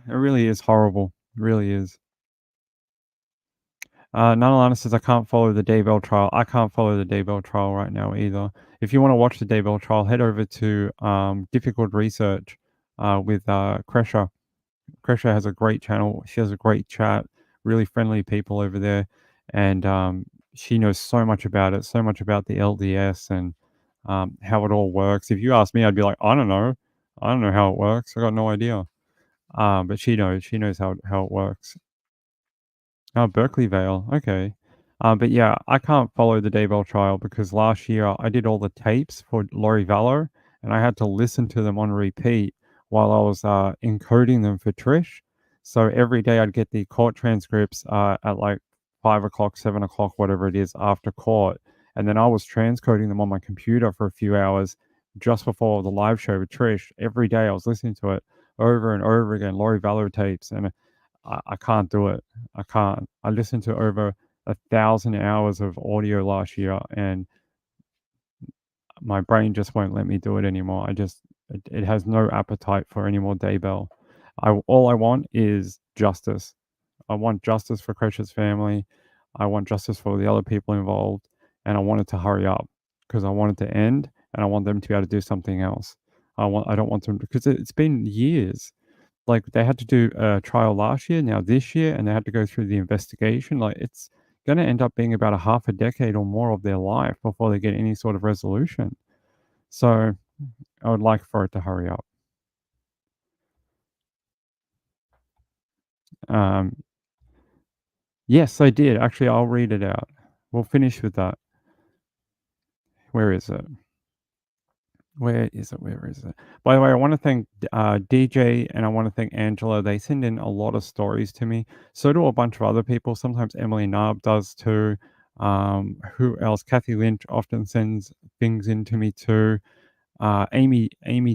really is horrible. It really is. Nonalana says, I can't follow the Daybell trial. I can't follow the Daybell trial right now either. If you want to watch the Daybell trial, head over to Difficult Research with Kresha. Kresha has a great channel. She has a great chat, really friendly people over there. And she knows so much about it, so much about the LDS and how it all works. If you ask me, I'd be like, I don't know. I don't know how it works. I got no idea. But she knows. She knows how it works. Oh, Berkeley Vale. Okay. But yeah, I can't follow the Daybell trial because last year I did all the tapes for Laurie Vallow and I had to listen to them on repeat while I was encoding them for Trish. So every day I'd get the court transcripts at like 5 o'clock, 7 o'clock, whatever it is after court. And then I was transcoding them on my computer for a few hours just before the live show with Trish. Every day I was listening to it over and over again, Laurie Vallow tapes. And I can't do it. I can't. I listened to over 1,000 hours of audio last year, and my brain just won't let me do it anymore. It has no appetite for any more Daybell. All I want is justice. I want justice for Kresha's family. I want justice for the other people involved. and I wanted to hurry up because I wanted to end, and I want them to be able to do something else. I don't want them because it's been years. Like they had to do a trial last year, now this year, and they had to go through the investigation. Like it's going to end up being about a half a decade or more of their life before they get any sort of resolution. So I would like for it to hurry up. Yes, I did. Actually, I'll read it out. We'll finish with that. Where is it? Where is it? Where is it? By the way, I want to thank DJ and I want to thank Angela. They send in a lot of stories to me. So do a bunch of other people. Sometimes Emily Narb does too. Who else? Kathy Lynch often sends things in to me too. Amy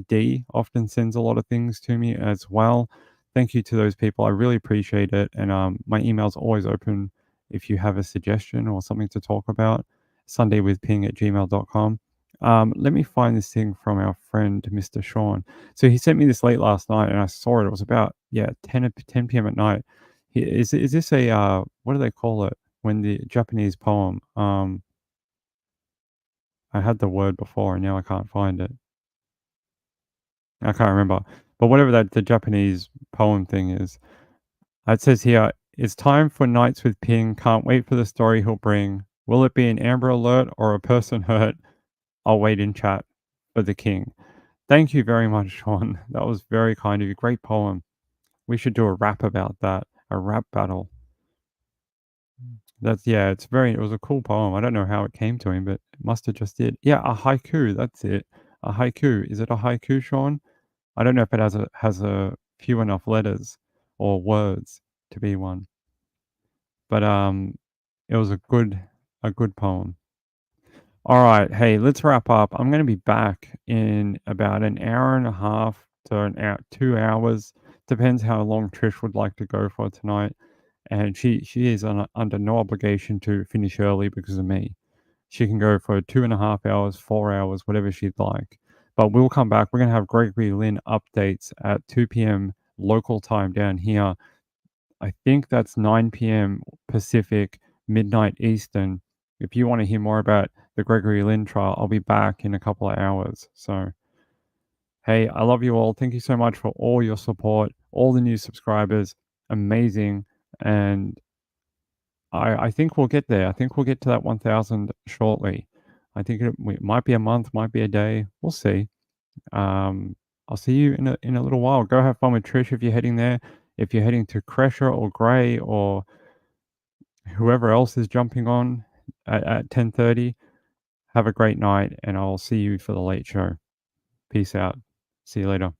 D often sends a lot of things to me as well. Thank you to those people. I really appreciate it. And my email's always open if you have a suggestion or something to talk about. sundaywithping@gmail.com. Let me find this thing from our friend, Mr. Sean. So he sent me this late last night and I saw it. It was about, 10 p.m. at night. Is this a, what do they call it? When the Japanese poem, I had the word before and now I can't find it. I can't remember. But whatever the Japanese poem thing is, it says here, it's time for Nights with Ping. Can't wait for the story he'll bring. Will it be an Amber Alert or a person hurt? I'll wait in chat for the king. Thank you very much, Sean. That was very kind of you. Great poem. We should do a rap about that. A rap battle. It was a cool poem. I don't know how it came to him, but it must have just did. Yeah, a haiku, that's it. A haiku. Is it a haiku, Sean? I don't know if it has a few enough letters or words to be one. But it was a good poem. All right, hey, let's wrap up. I'm going to be back in about an hour and a half to 2 hours. Depends how long Trish would like to go for tonight. And she is under no obligation to finish early because of me. She can go for 2.5 hours, 4 hours, whatever she'd like. But we'll come back. We're going to have Gregory Lynn updates at 2 p.m. local time down here. I think that's 9 p.m. Pacific, midnight Eastern. If you want to hear more about the Gregory Lynn trial, I'll be back in a couple of hours. So, hey, I love you all. Thank you so much for all your support, all the new subscribers. Amazing. And I think we'll get there. I think we'll get to that 1,000 shortly. I think it might be a month, might be a day. We'll see. I'll see you in a little while. Go have fun with Trish if you're heading there. If you're heading to Cresher or Gray or whoever else is jumping on at 10:30, have a great night, and I'll see you for the late show. Peace out. See you later.